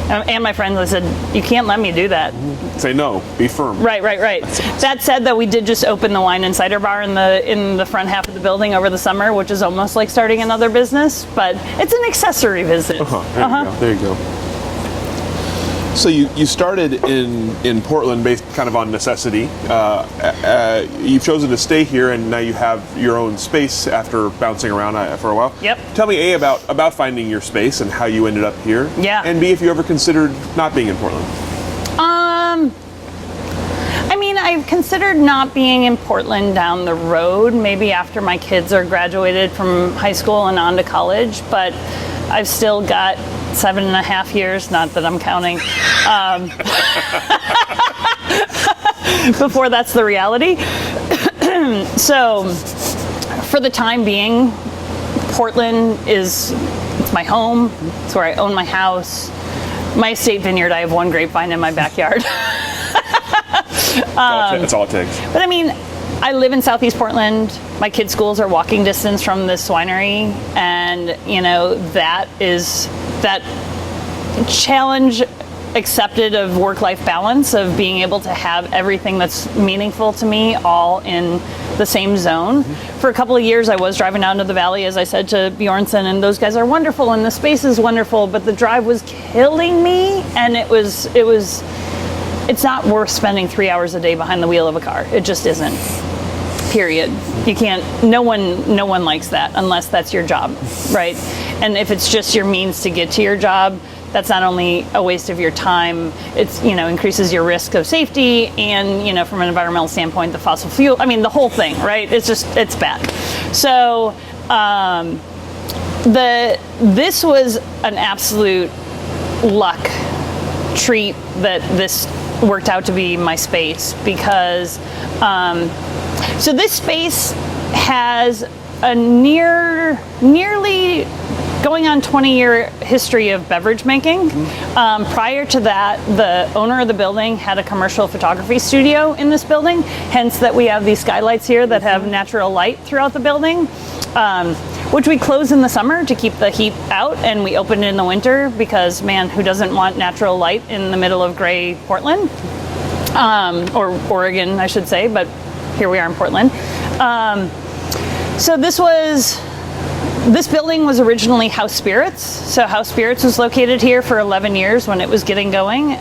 B: and my friends, I said, you can't let me do that.
A: Say no. Be firm.
B: Right. That said, that we did just open the wine and cider bar in the front half of the building over the summer, which is almost like starting another business, but it's an accessory business.
A: There you go. So you started in Portland based kind of on necessity. You've chosen to stay here, and now you have your own space after bouncing around for a while.
B: Yep.
A: Tell me, A, about finding your space and how you ended up here.
B: Yeah.
A: And B, if you ever considered not being in Portland.
B: I've considered not being in Portland down the road, maybe after my kids are graduated from high school and on to college, but I've still got 7.5 years, not that I'm counting, before that's the reality. So for the time being, Portland it's my home. It's where I own my house. My estate vineyard, I have one grapevine in my backyard.
A: That's all it takes.
B: But I live in Southeast Portland. My kids' schools are walking distance from this winery, and that challenge accepted of work-life balance, of being able to have everything that's meaningful to me all in the same zone. For a couple of years I was driving down to the valley, as I said to Bjornson, and those guys are wonderful and the space is wonderful, but the drive was killing me, and it's not worth spending 3 hours a day behind the wheel of a car. It just isn't. Period. You can't, no one likes that unless that's your job, right? And if it's just your means to get to your job, that's not only a waste of your time, it's, increases your risk of safety, and, from an environmental standpoint, the fossil fuel, the whole thing, right? It's bad. So, this was an absolute luck treat that this worked out to be my space, because so this space has a nearly going on 20-year history of beverage making. Prior to that, the owner of the building had a commercial photography studio in this building, hence that we have these skylights here that have natural light throughout the building, which we close in the summer to keep the heat out, and we open in the winter because, man, who doesn't want natural light in the middle of gray Portland? Or Oregon, I should say, but here we are in Portland. So this building was originally House Spirits. So House Spirits was located here for 11 years when it was getting going.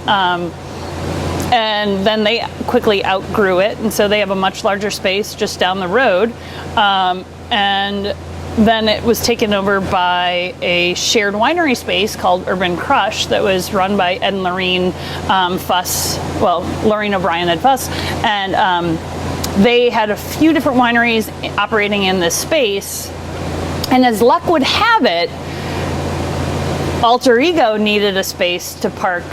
B: And then they quickly outgrew it, and so they have a much larger space just down the road. And then it was taken over by a shared winery space called Urban Crush that was run by Ed and Lorene Fuss. Well, Lorene O'Brien Ed Fuss. And they had a few different wineries operating in this space. And as luck would have it, Alter Ego needed a space to park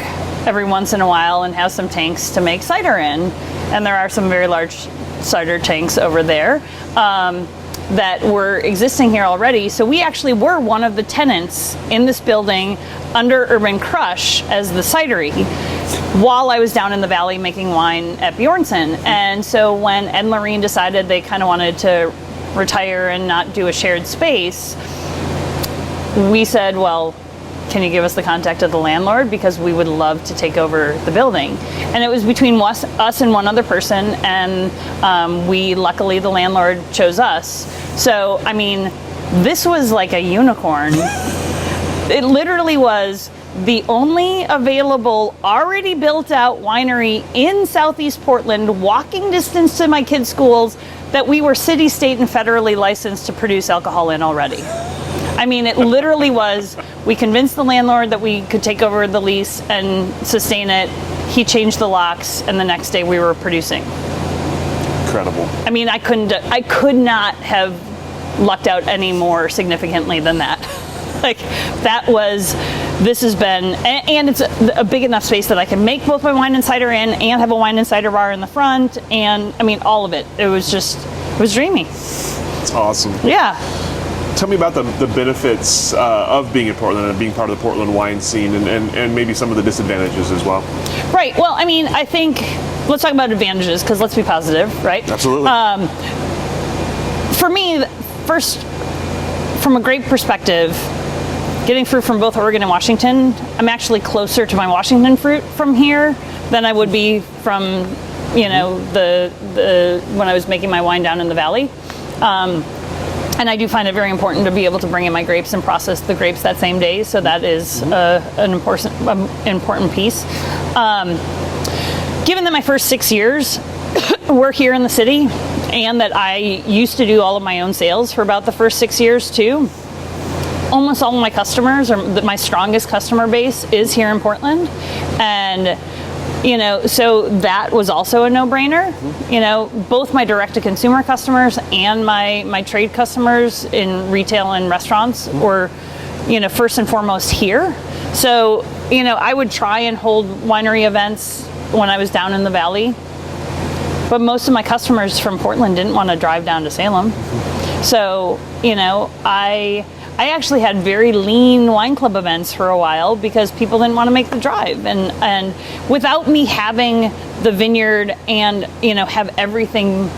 B: every once in a while and have some tanks to make cider in. And there are some very large cider tanks over there that were existing here already. So we actually were one of the tenants in this building under Urban Crush as the cidery while I was down in the valley making wine at Bjornson. And so when Ed and Lorene decided they kind of wanted to retire and not do a shared space, we said, well, can you give us the contact of the landlord, because we would love to take over the building. And it was between us and one other person, and luckily the landlord chose us. So this was like a unicorn. It literally was the only available, already built out winery in Southeast Portland, walking distance to my kids' schools, that we were city, state, and federally licensed to produce alcohol in already. It literally was, we convinced the landlord that we could take over the lease and sustain it. He changed the locks, and the next day we were producing.
A: Incredible.
B: I could not have lucked out any more significantly than that. Like this has been, and it's a big enough space that I can make both my wine and cider in and have a wine and cider bar in the front. And I mean, all of it. It was dreamy.
A: It's awesome.
B: Yeah.
A: Tell me about the benefits of being in Portland and being part of the Portland wine scene, and maybe some of the disadvantages as well.
B: Right. Well, I mean, I think let's talk about advantages, because let's be positive, right?
A: Absolutely.
B: For me, first, from a grape perspective, getting fruit from both Oregon and Washington, I'm actually closer to my Washington fruit from here than I would be from, the when I was making my wine down in the valley. And I do find it very important to be able to bring in my grapes and process the grapes that same day. So that is an important piece. Given that my first 6 years were here in the city, and that I used to do all of my own sales for about the first 6 years too, almost all of my customers, or my strongest customer base, is here in Portland. And so that was also a no-brainer. Both my direct-to-consumer customers and my trade customers in retail and restaurants were, first and foremost here. So, I would try and hold winery events when I was down in the valley, but most of my customers from Portland didn't want to drive down to Salem. So, I actually had very lean wine club events for a while because people didn't want to make the drive. And without me having the vineyard and, have everything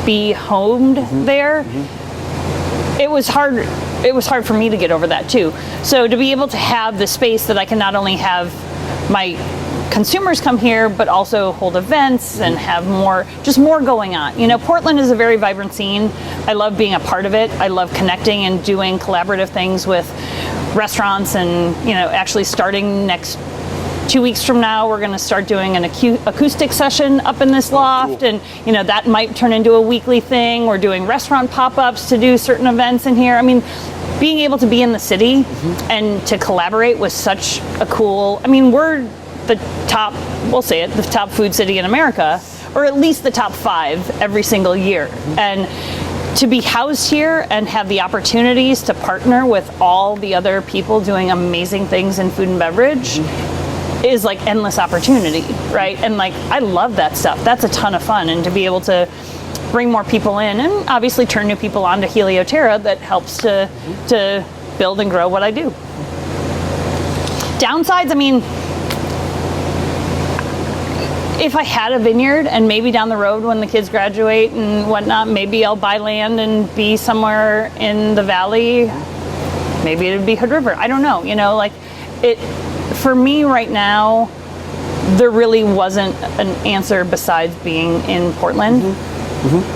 B: be homed there, it was hard. It was hard for me to get over that too. So to be able to have the space that I can not only have my consumers come here, but also hold events and have more going on. Portland is a very vibrant scene. I love being a part of it. I love connecting and doing collaborative things with restaurants, and actually starting next 2 weeks from now, we're going to start doing an acoustic session up in this loft.
A: Cool.
B: And that might turn into a weekly thing. We're doing restaurant pop-ups to do certain events in here. I mean, being able to be in the city and to collaborate with such a cool, we're the top, we'll say it, the top food city in America, or at least the top 5 every single year. And to be housed here and have the opportunities to partner with all the other people doing amazing things in food and beverage is like endless opportunity, right? And I love that stuff. That's a ton of fun. And to be able to bring more people in and obviously turn new people on to Helioterra, that helps to build and grow what I do. Downsides, if I had a vineyard, and maybe down the road when the kids graduate and whatnot, maybe I'll buy land and be somewhere in the valley. Maybe it'd be Hood River. I don't know. For me right now, there really wasn't an answer besides being in Portland.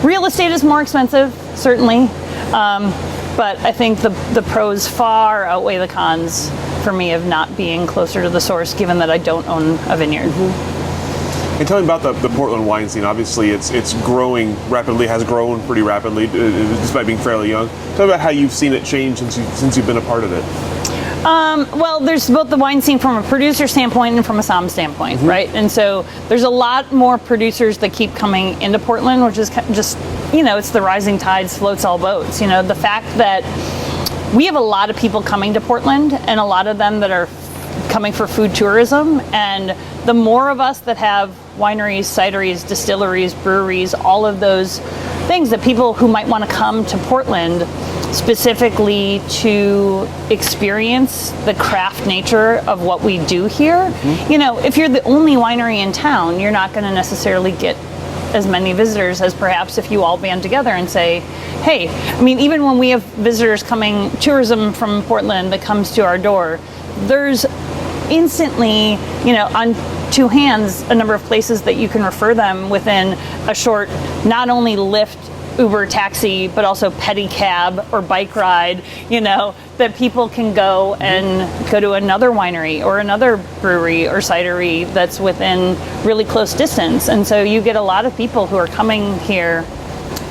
B: Real estate is more expensive, certainly. But I think the pros far outweigh the cons for me of not being closer to the source, given that I don't own a vineyard.
A: And tell me about the Portland wine scene. Obviously, it's growing rapidly, has grown pretty rapidly, despite being fairly young. Tell me about how you've seen it change since you've been a part of it.
B: Well, there's both the wine scene from a producer standpoint and from a somm standpoint, right? And so there's a lot more producers that keep coming into Portland, which is just, it's the rising tides floats all boats. The fact that we have a lot of people coming to Portland, and a lot of them that are coming for food tourism, and the more of us that have wineries, cideries, distilleries, breweries, all of those things, that people who might want to come to Portland specifically to experience the craft nature of what we do here. If you're the only winery in town, you're not going to necessarily get as many visitors as perhaps if you all band together and say, hey, even when we have visitors coming, tourism from Portland that comes to our door, there's instantly, on 2 hands, a number of places that you can refer them within a short, not only Lyft, Uber, taxi, but also pedicab or bike ride, that people can go and go to another winery or another brewery or cidery that's within really close distance. And so you get a lot of people who are coming here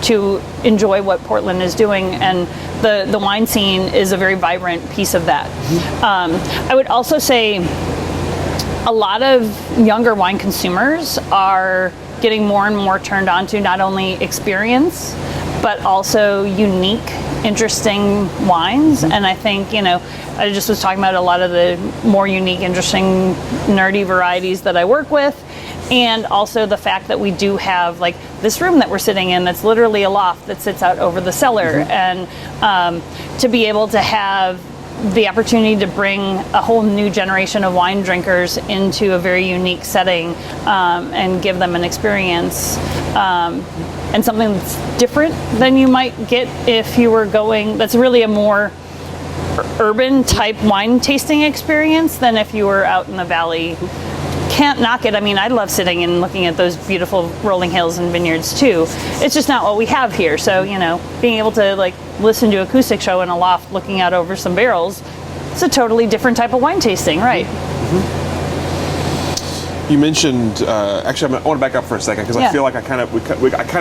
B: to enjoy what Portland is doing, and the wine scene is a very vibrant piece of that. I would also say a lot of younger wine consumers are getting more and more turned on to not only experience, but also unique, interesting wines. And I think, I just was talking about a lot of the more unique, interesting, nerdy varieties that I work with. And also the fact that we do have like this room that we're sitting in that's literally a loft that sits out over the cellar. And to be able to have the opportunity to bring a whole new generation of wine drinkers into a very unique setting and give them an experience and something that's different than you might get if you were going, that's really a more urban type wine tasting experience than if you were out in the valley. Can't knock it. I mean, I love sitting and looking at those beautiful rolling hills and vineyards too. It's just not what we have here. So, being able to like listen to acoustic show in a loft looking out over some barrels, it's a totally different type of wine tasting, right?
A: You mentioned, actually, I want to back up for a second because I feel like I kind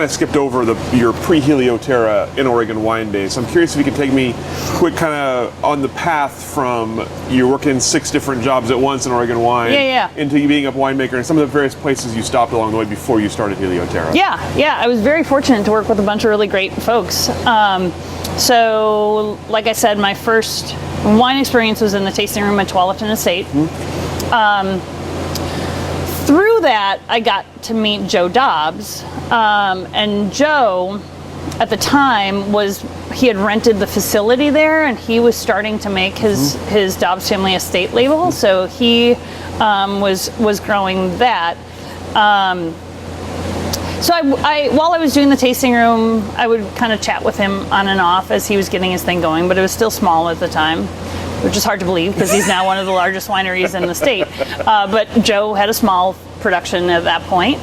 A: of skipped over your pre-Helioterra in Oregon wine days. So I'm curious if you could take me quick kind of on the path from you working 6 different jobs at once in Oregon wine into you being a winemaker and some of the various places you stopped along the way before you started Helioterra.
B: Yeah. I was very fortunate to work with a bunch of really great folks. So, like I said, my first wine experience was in the tasting room at Tualatin Estate. Through that, I got to meet Joe Dobbs, and Joe, at the time, he had rented the facility there, and he was starting to make his Dobbs Family Estate label. So he was growing that. So while I was doing the tasting room, I would kind of chat with him on and off as he was getting his thing going, but it was still small at the time, which is hard to believe because he's now one of the largest wineries in the state. But Joe had a small production at that point.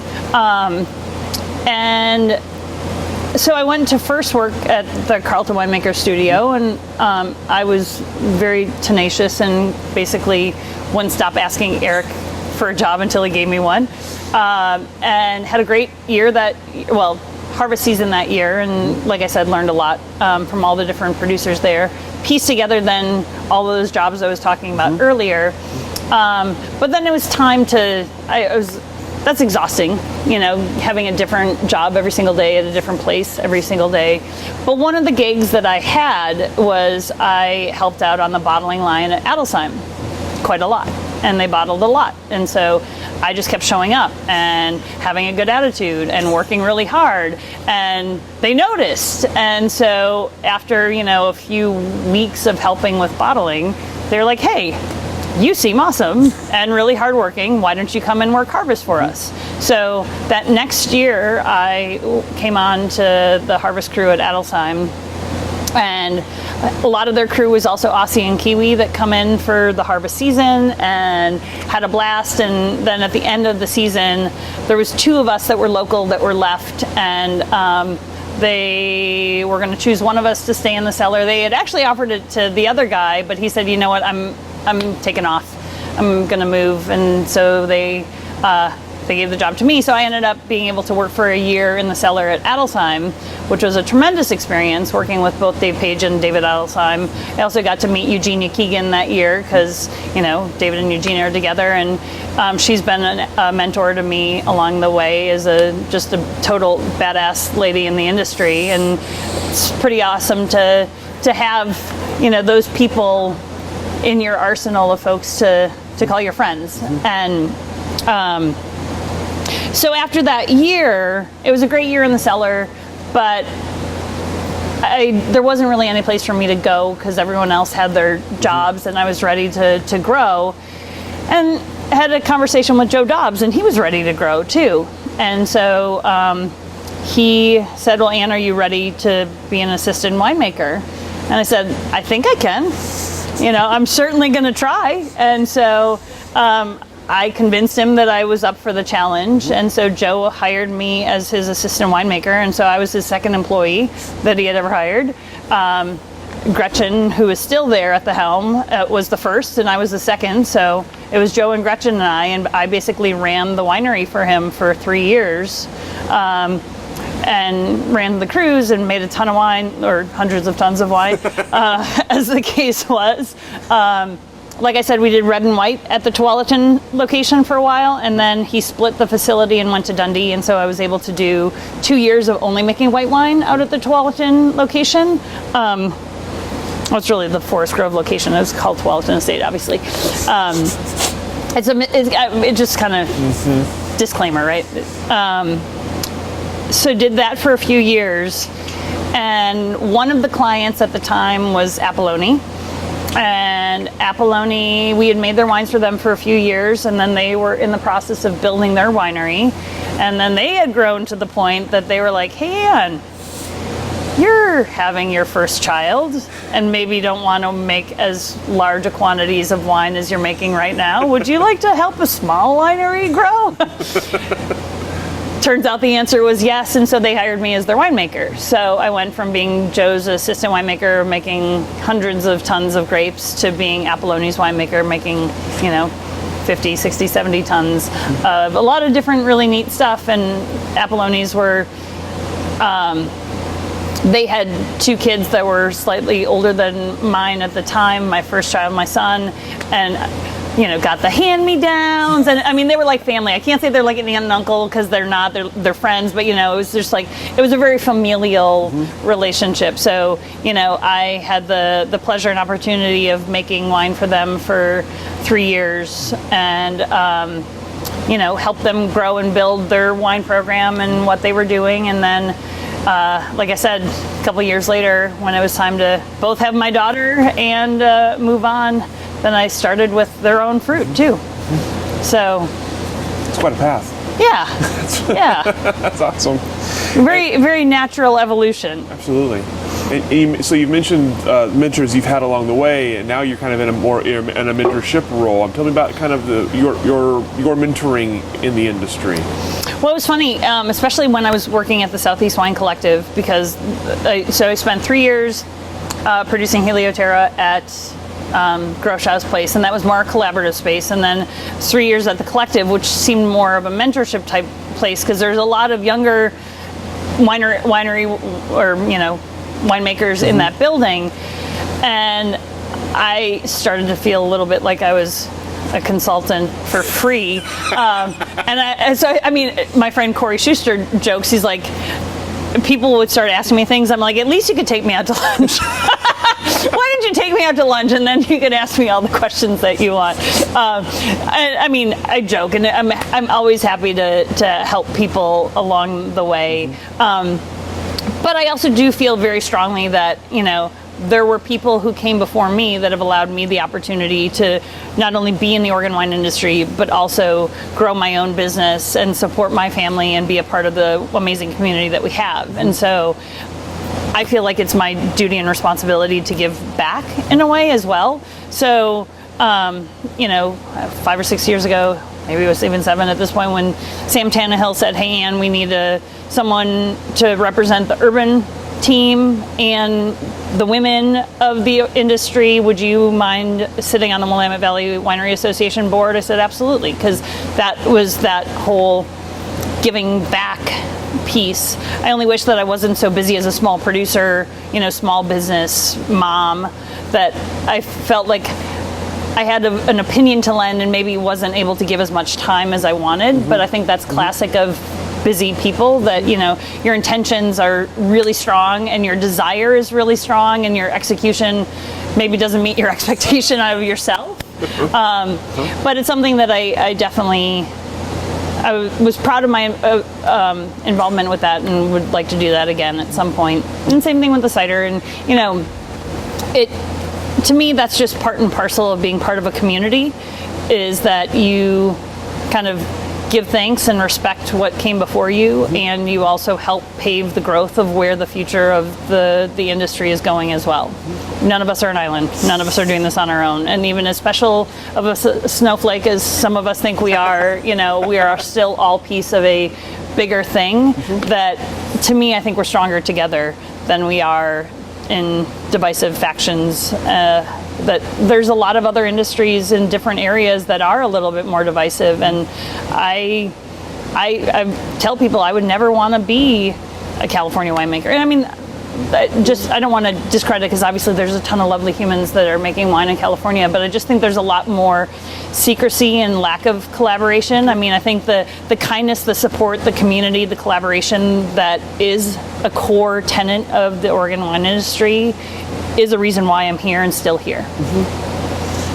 B: And so I went to first work at the Carlton Winemaker Studio, and I was very tenacious and basically wouldn't stop asking Eric for a job until he gave me one. And had a great year harvest season that year, and like I said, learned a lot from all the different producers there. Pieced together then all of those jobs I was talking about earlier. But then it was time that's exhausting, having a different job every single day at a different place every single day. But one of the gigs that I had was I helped out on the bottling line at Adelsheim quite a lot, and they bottled a lot. And so I just kept showing up and having a good attitude and working really hard, and they noticed. And so after, a few weeks of helping with bottling, they're like, hey, you seem awesome and really hardworking. Why don't you come and work harvest for us? So that next year I came on to the harvest crew at Adelsheim, and a lot of their crew was also Aussie and Kiwi that come in for the harvest season and had a blast. And then at the end of the season, there was 2 of us that were local that were left, and they were going to choose one of us to stay in the cellar. They had actually offered it to the other guy, but he said, you know what, I'm taking off. I'm going to move. And so they gave the job to me. So I ended up being able to work for a year in the cellar at Adelsheim, which was a tremendous experience working with both Dave Page and David Adelsheim. I also got to meet Eugenia Keegan that year because, David and Eugenia are together, and she's been a mentor to me along the way as just a total badass lady in the industry. And it's pretty awesome to have, those people in your arsenal of folks to call your friends. And so after that year, it was a great year in the cellar, but there wasn't really any place for me to go because everyone else had their jobs, and I was ready to grow. And I had a conversation with Joe Dobbs, and he was ready to grow too. And so he said, well, Ann, are you ready to be an assistant winemaker? And I said, I think I can. I'm certainly going to try. And so I convinced him that I was up for the challenge, and so Joe hired me as his assistant winemaker, and so I was his second employee that he had ever hired. Gretchen, who is still there at the helm, was the first, and I was the second, so it was Joe and Gretchen and I basically ran the winery for him for 3 years, and ran the cruise and made a ton of wine, or hundreds of tons of wine, as the case was. like I said, we did red and white at the Tualatin location for a while, and then he split the facility and went to Dundee, and so I was able to do 2 years of only making white wine out at the Tualatin location. Well, it's really the Forest Grove location. It's called Tualatin Estate, obviously. It just kind of disclaimer, right? So did that for a few years, and one of the clients at the time was Apolloni. And Apolloni, we had made their wines for them for a few years, and then they were in the process of building their winery. And then they had grown to the point that they were like, hey, Ann, you're having your first child and maybe don't want to make as large a quantities of wine as you're making right now. Would you like to help a small winery grow? Turns out the answer was yes, and so they hired me as their winemaker. So I went from being Joe's assistant winemaker, making hundreds of tons of grapes, to being Apolloni's winemaker, making, 50, 60, 70 tons of a lot of different really neat stuff. And Apolloni's were, they had 2 kids that were slightly older than mine at the time, my first child, my son, and got the hand-me-downs, and I mean, they were like family. I can't say they're like an aunt and uncle because they're not. They're friends, but it was just like, it was a very familial relationship. So I had the pleasure and opportunity of making wine for them for 3 years, and helped them grow and build their wine program and what they were doing. And then, like I said, a couple years later, when it was time to both have my daughter and move on, then I started with their own fruit too. So
A: it's quite a path.
B: Yeah. Yeah.
A: That's awesome.
B: Very, very natural evolution.
A: Absolutely. And so you've mentioned mentors you've had along the way, and now you're kind of in a mentorship role. Tell me about kind of your mentoring in the industry.
B: Well, it was funny, especially when I was working at the Southeast Wine Collective, because I spent 3 years producing Helioterra at Groshaw's place, and that was more a collaborative space, and then 3 years at the collective, which seemed more of a mentorship type place, because there's a lot of younger winery or winemakers in that building, and I started to feel a little bit like I was a consultant for free. I mean, my friend Corey Schuster jokes, he's like, people would start asking me things, I'm like, at least you could take me out to lunch. Why don't you take me out to lunch, and then you can ask me all the questions that you want. I joke, and I'm always happy to help people along the way. But I also do feel very strongly that, there were people who came before me that have allowed me the opportunity to not only be in the Oregon wine industry, but also grow my own business and support my family and be a part of the amazing community that we have. And so I feel like it's my duty and responsibility to give back in a way as well. So, 5 or 6 years ago, maybe it was even 7 at this point, when Sam Tannehill said, hey, Ann, we need someone to represent the urban team and the women of the industry. Would you mind sitting on the Willamette Valley Winery Association board? I said, absolutely, because that was that whole giving back piece. I only wish that I wasn't so busy as a small producer, small business mom, that I felt like I had an opinion to lend and maybe wasn't able to give as much time as I wanted. But I think that's classic of busy people, that your intentions are really strong and your desire is really strong, and your execution maybe doesn't meet your expectation out of yourself. But it's something that I definitely, I was proud of my involvement with that, and would like to do that again at some point. And same thing with the cider. And to me, that's just part and parcel of being part of a community, is that you kind of give thanks and respect what came before you, and you also help pave the growth of where the future of the industry is going as well. None of us are an island. None of us are doing this on our own. And even as special of a snowflake as some of us think we are, we are still all piece of a bigger thing that, to me, I think we're stronger together than we are in divisive factions. That there's a lot of other industries in different areas that are a little bit more divisive, and I tell people I would never want to be a California winemaker. And I mean, I don't want to discredit, because obviously there's a ton of lovely humans that are making wine in California, but I just think there's a lot more secrecy and lack of collaboration. I mean, I think the kindness, the support, the community, the collaboration that is a core tenet of the Oregon wine industry is a reason why I'm here and still here.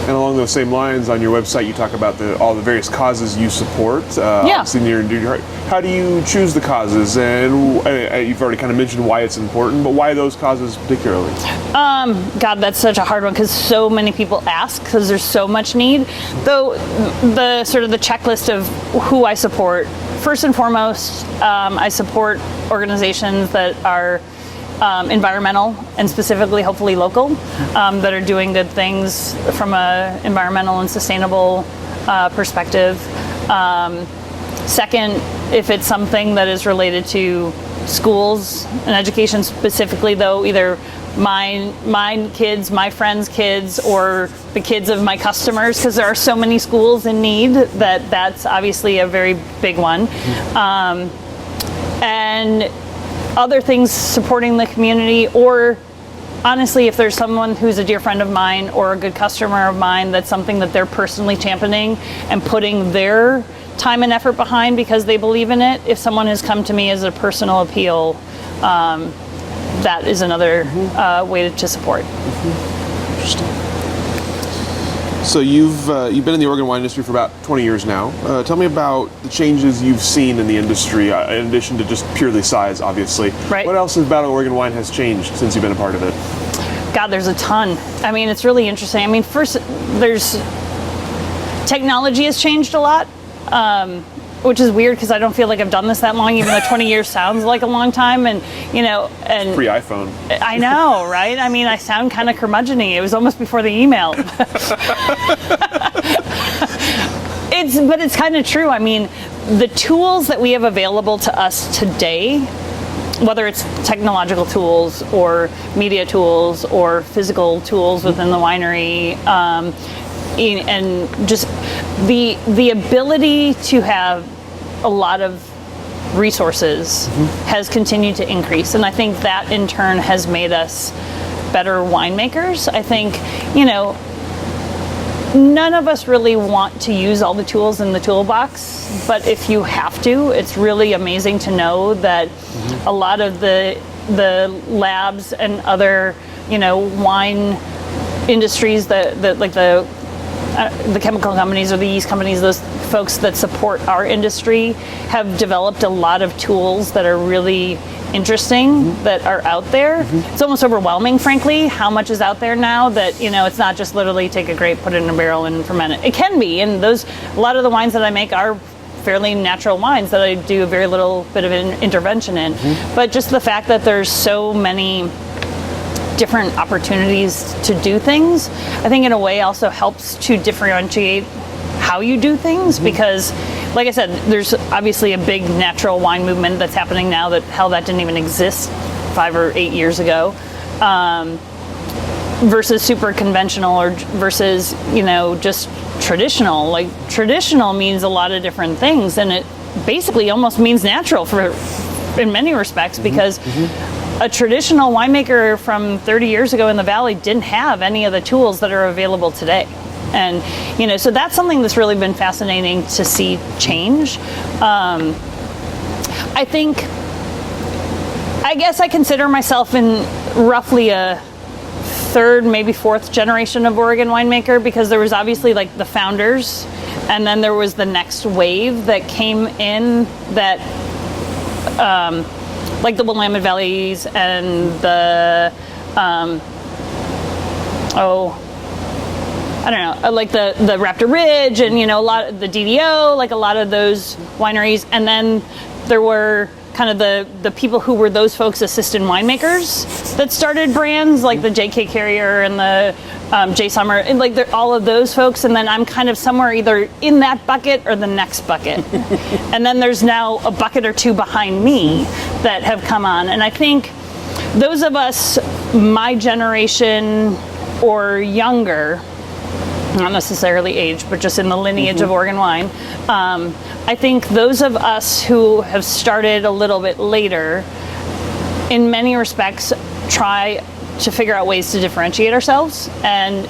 A: And along those same lines, on your website, you talk about all the various causes you support. Obviously near and dear to your heart. How do you choose the causes? And you've already kind of mentioned why it's important, but why those causes particularly?
B: God, that's such a hard one, because so many people ask, because there's so much need. Though the sort of the checklist of who I support, first and foremost, I support organizations that are environmental and specifically hopefully local, that are doing good things from a environmental and sustainable perspective. Second, if it's something that is related to schools and education specifically, though, either my kids, my friends' kids, or the kids of my customers, because there are so many schools in need, that's obviously a very big one. And other things supporting the community, or honestly, if there's someone who's a dear friend of mine or a good customer of mine, that's something that they're personally championing and putting their time and effort behind because they believe in it. If someone has come to me as a personal appeal, that is another way to support.
A: Interesting. So you've been in the Oregon wine industry for about 20 years now. Tell me about the changes you've seen in the industry, in addition to just purely size, obviously.
B: Right.
A: What else about Oregon wine has changed since you've been a part of it?
B: God, there's a ton. I mean, it's really interesting. I mean, first, technology has changed a lot, which is weird because I don't feel like I've done this that long, even though 20 years sounds like a long time. And, and
A: pre-iPhone.
B: I know, right? I mean, I sound kind of curmudgeon-y. It was almost before the email. But it's kind of true. I mean, the tools that we have available to us today, whether it's technological tools or media tools or physical tools within the winery, and just the ability to have a lot of resources has continued to increase, and I think that in turn has made us better winemakers. I think, none of us really want to use all the tools in the toolbox, but if you have to, it's really amazing to know that a lot of the labs and other, wine industries that like the chemical companies or the yeast companies, those folks that support our industry, have developed a lot of tools that are really interesting that are out there. It's almost overwhelming, frankly, how much is out there now that, it's not just literally take a grape, put it in a barrel and ferment it. It can be, and a lot of the wines that I make are fairly natural wines that I do a very little bit of an intervention in. But just the fact that there's so many different opportunities to do things, I think in a way also helps to differentiate how you do things, because like I said, there's obviously a big natural wine movement that's happening now that didn't even exist 5 or 8 years ago, versus super conventional, or versus just traditional. Like, traditional means a lot of different things, and it basically almost means natural in many respects, because a traditional winemaker from 30 years ago in the Valley didn't have any of the tools that are available today. And, so that's something that's really been fascinating to see change. I guess I consider myself in roughly a third, maybe fourth generation of Oregon winemaker, because there was obviously like the founders, and then there was the next wave that came in that, like the Willamette Valleys and the, I don't know, like the Raptor Ridge, and a lot of the DDO, like a lot of those wineries. And then there were kind of the people who were those folks, assistant winemakers, that started brands like the J.K. Carrier and the J. Summer, and like all of those folks. And then I'm kind of somewhere either in that bucket or the next bucket. And then there's now a bucket or two behind me that have come on. And I think those of us, my generation or younger, not necessarily age, but just in the lineage of Oregon wine, I think those of us who have started a little bit later, in many respects, try to figure out ways to differentiate ourselves. And,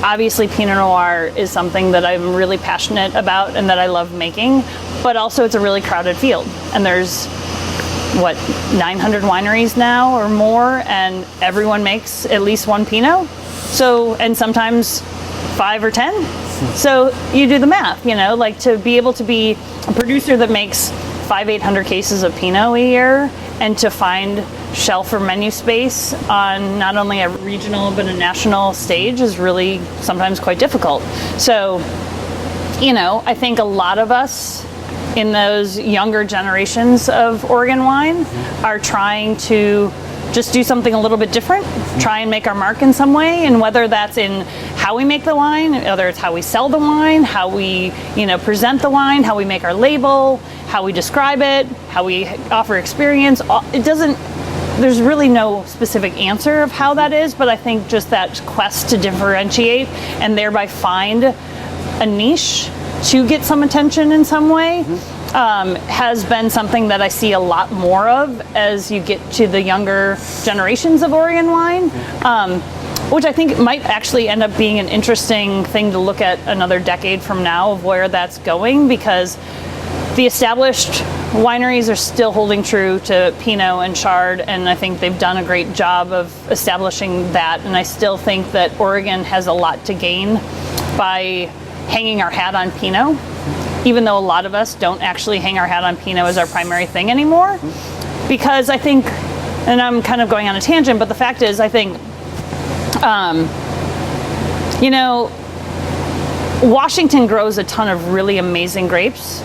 B: obviously Pinot Noir is something that I'm really passionate about and that I love making, but also it's a really crowded field. And there's 900 wineries now or more, and everyone makes at least one Pinot. So, and sometimes 5 or 10. So you do the math, like to be able to be a producer that makes 800 cases of Pinot a year, and to find shelf or menu space on not only a regional but a national stage is really sometimes quite difficult. So, I think a lot of us in those younger generations of Oregon wine are trying to just do something a little bit different, try and make our mark in some way, and whether that's in how we make the wine, whether it's how we sell the wine, how we, present the wine, how we make our label, how we describe it, how we offer experience. There's really no specific answer of how that is, but I think just that quest to differentiate and thereby find a niche to get some attention in some way has been something that I see a lot more of as you get to the younger generations of Oregon wine, which I think might actually end up being an interesting thing to look at another decade from now of where that's going, because the established wineries are still holding true to Pinot and Chard, and I think they've done a great job of establishing that, and I still think that Oregon has a lot to gain by hanging our hat on Pinot, even though a lot of us don't actually hang our hat on Pinot as our primary thing anymore, because I think, and I'm kind of going on a tangent, but the fact is I think, Washington grows a ton of really amazing grapes.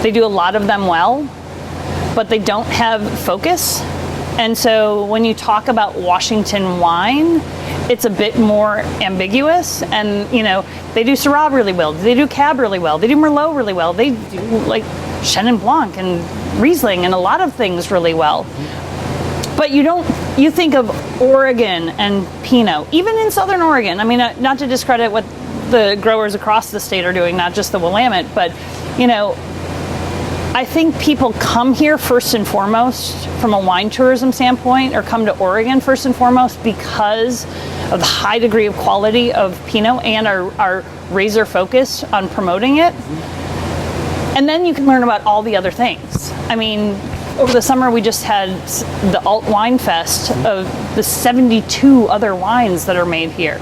B: They do a lot of them well, but they don't have focus. And so when you talk about Washington wine, it's a bit more ambiguous. And, they do Syrah really well. They do Cab really well. They do Merlot really well. They do like Chenin Blanc and Riesling and a lot of things really well. But you think of Oregon and Pinot, even in Southern Oregon. I mean, not to discredit what the growers across the state are doing, not just the Willamette, but, I think people come here first and foremost from a wine tourism standpoint, or come to Oregon first and foremost because of the high degree of quality of Pinot and our razor focus on promoting it. And then you can learn about all the other things. I mean, over the summer we just had the Alt Wine Fest of the 72 other wines that are made here.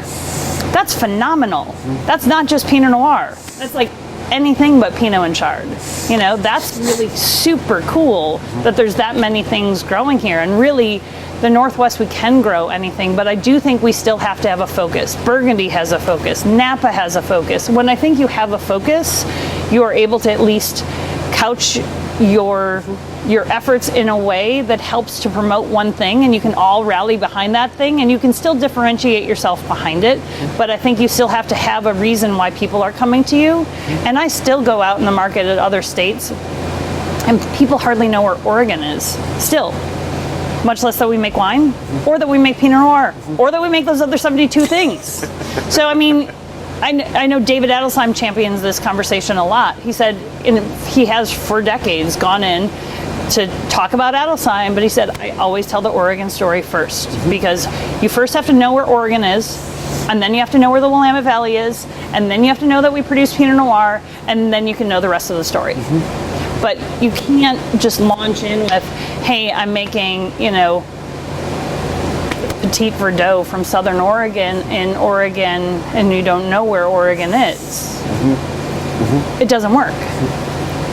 B: That's phenomenal. That's not just Pinot Noir. That's like anything but Pinot and Chard. That's really super cool that there's that many things growing here. And really, the Northwest, we can grow anything, but I do think we still have to have a focus. Burgundy has a focus. Napa has a focus. When I think you have a focus, you are able to at least couch your efforts in a way that helps to promote one thing, and you can all rally behind that thing, and you can still differentiate yourself behind it. But I think you still have to have a reason why people are coming to you. And I still go out in the market at other states, and people hardly know where Oregon is still, much less that we make wine, or that we make Pinot Noir, or that we make those other 72 things. So, I mean, I know David Adelsheim champions this conversation a lot. He said he has for decades gone in to talk about Adelsheim, but he said, I always tell the Oregon story first, because you first have to know where Oregon is, and then you have to know where the Willamette Valley is, and then you have to know that we produce Pinot Noir, and then you can know the rest of the story. But you can't just launch in with, hey, I'm making, Petit Verdot from Southern Oregon in Oregon, and you don't know where Oregon is. It doesn't work.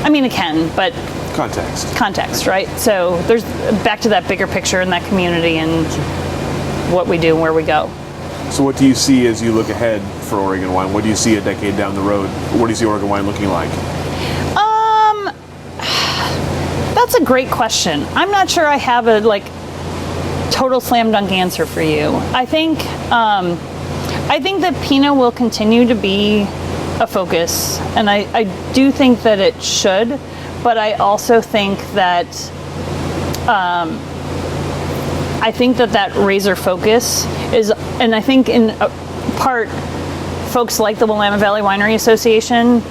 B: I mean, it can, but context, right? So there's back to that bigger picture in that community and what we do and where we go.
A: So what do you see as you look ahead for Oregon wine? What do you see a decade down the road? What do you see Oregon wine looking like?
B: That's a great question. I'm not sure I have a total slam dunk answer for you. I think that Pinot will continue to be a focus, and I do think that it should, but I also think that that razor focus is, and I think in part folks like the Willamette Valley Winery Association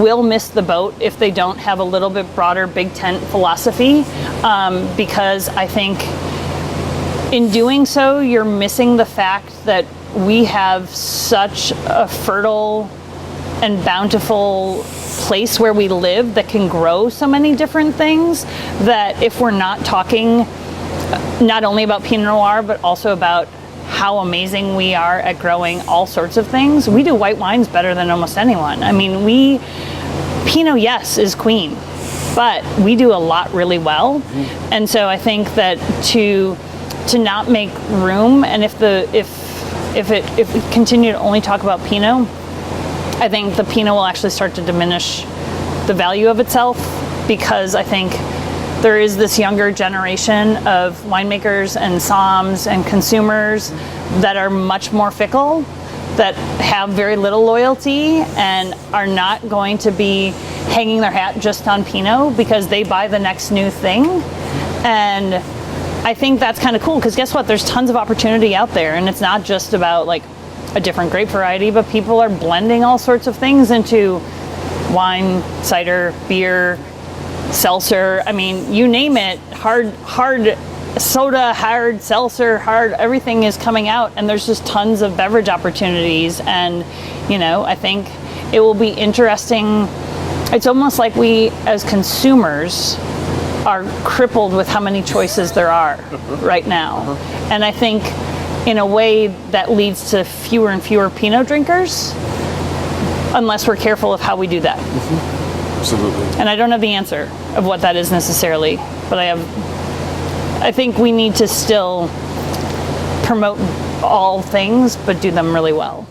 B: will miss the boat if they don't have a little bit broader big tent philosophy, because I think in doing so, you're missing the fact that we have such a fertile and bountiful place where we live that can grow so many different things, that if we're not talking not only about Pinot Noir, but also about how amazing we are at growing all sorts of things. We do white wines better than almost anyone. I mean, Pinot, yes, is queen, but we do a lot really well. And so I think that to not make room, and if we continue to only talk about Pinot, I think the Pinot will actually start to diminish the value of itself, because I think there is this younger generation of winemakers and somms and consumers that are much more fickle, that have very little loyalty and are not going to be hanging their hat just on Pinot because they buy the next new thing. And I think that's kind of cool, because guess what? There's tons of opportunity out there, and it's not just about like a different grape variety, but people are blending all sorts of things into wine, cider, beer, seltzer. I mean, you name it, hard soda, hard seltzer, hard, everything is coming out, and there's just tons of beverage opportunities. And, you know, I think it will be interesting. It's almost like we as consumers are crippled with how many choices there are right now. And I think in a way that leads to fewer and fewer Pinot drinkers, unless we're careful of how we do that.
A: Absolutely.
B: And I don't have the answer of what that is necessarily, but I think we need to still promote all things, but do them really well.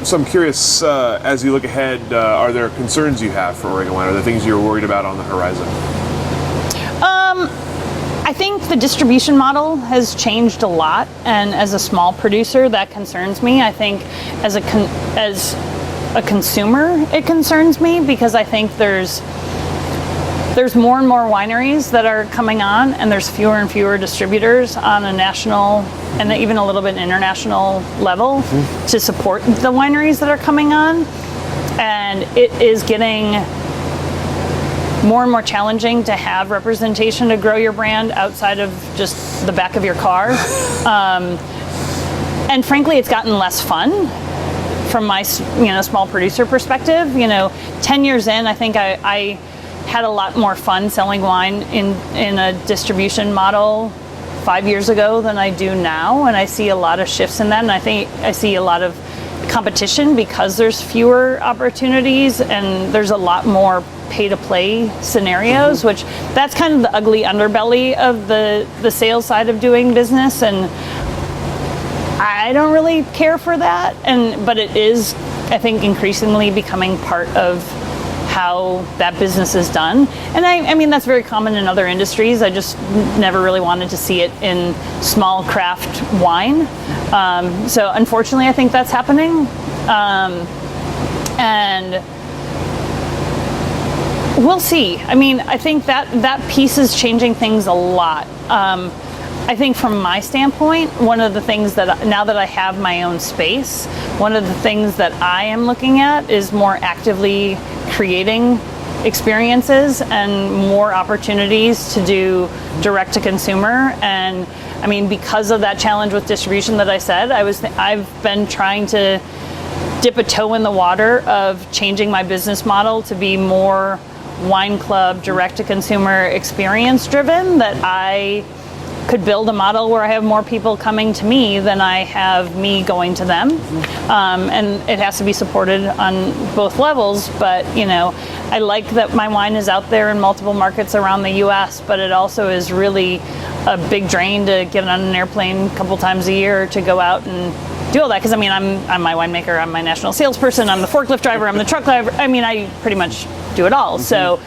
A: So I'm curious, as you look ahead, are there concerns you have for Oregon wine? Are there things you're worried about on the horizon?
B: I think the distribution model has changed a lot, and as a small producer, that concerns me. I think as a consumer, it concerns me, because I think there's more and more wineries that are coming on, and there's fewer and fewer distributors on a national and even a little bit international level to support the wineries that are coming on. And it is getting more and more challenging to have representation to grow your brand outside of just the back of your car. And frankly, it's gotten less fun from my small producer perspective. 10 years in, I think I had a lot more fun selling wine in a distribution model 5 years ago than I do now, and I see a lot of shifts in that, and I think I see a lot of competition because there's fewer opportunities and there's a lot more pay-to-play scenarios, which that's kind of the ugly underbelly of the sales side of doing business, and I don't really care for that. But it is, I think, increasingly becoming part of how that business is done. And I mean, that's very common in other industries. I just never really wanted to see it in small craft wine. So unfortunately, I think that's happening. And we'll see. I mean, I think that piece is changing things a lot. I think from my standpoint, one of the things that now that I have my own space, one of the things that I am looking at is more actively creating experiences and more opportunities to do direct to consumer. And I mean, because of that challenge with distribution that I said, I've been trying to dip a toe in the water of changing my business model to be more wine club, direct to consumer experience driven, that I could build a model where I have more people coming to me than I have me going to them. And it has to be supported on both levels, but I like that my wine is out there in multiple markets around the US, but it also is really a big drain to get on an airplane a couple times a year to go out and do all that. Because I mean, I'm my winemaker, I'm my national salesperson, I'm the forklift driver, I'm the truck driver. I mean, I pretty much do it all. So,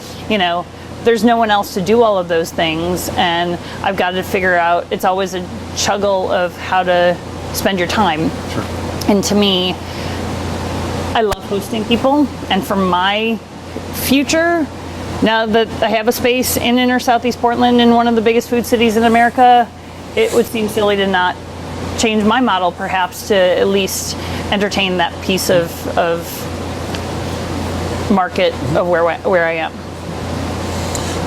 B: there's no one else to do all of those things, and I've got to figure out, it's always a juggle of how to spend your time.
A: Sure.
B: And to me, I love hosting people, and for my future, now that I have a space in inner Southeast Portland in one of the biggest food cities in America, it would seem silly to not change my model perhaps to at least entertain that piece of market of where I am.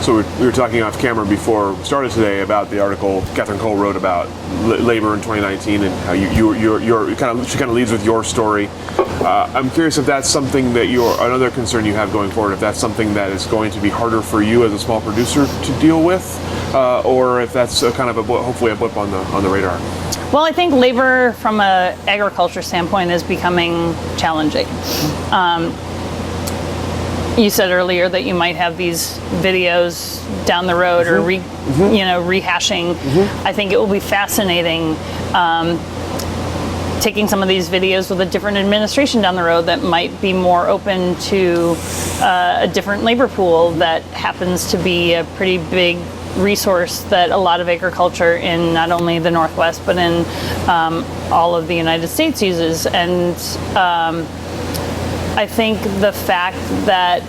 A: So we were talking off camera before we started today about the article Catherine Cole wrote about labor in 2019 and how she kind of leads with your story. I'm curious if that's something that another concern you have going forward, if that's something that is going to be harder for you as a small producer to deal with, or if that's hopefully a blip on the radar.
B: Well, I think labor from an agriculture standpoint is becoming challenging. You said earlier that you might have these videos down the road or rehashing. I think it will be fascinating taking some of these videos with a different administration down the road that might be more open to a different labor pool that happens to be a pretty big resource that a lot of agriculture in not only the Northwest but in all of the United States uses. And I think the fact that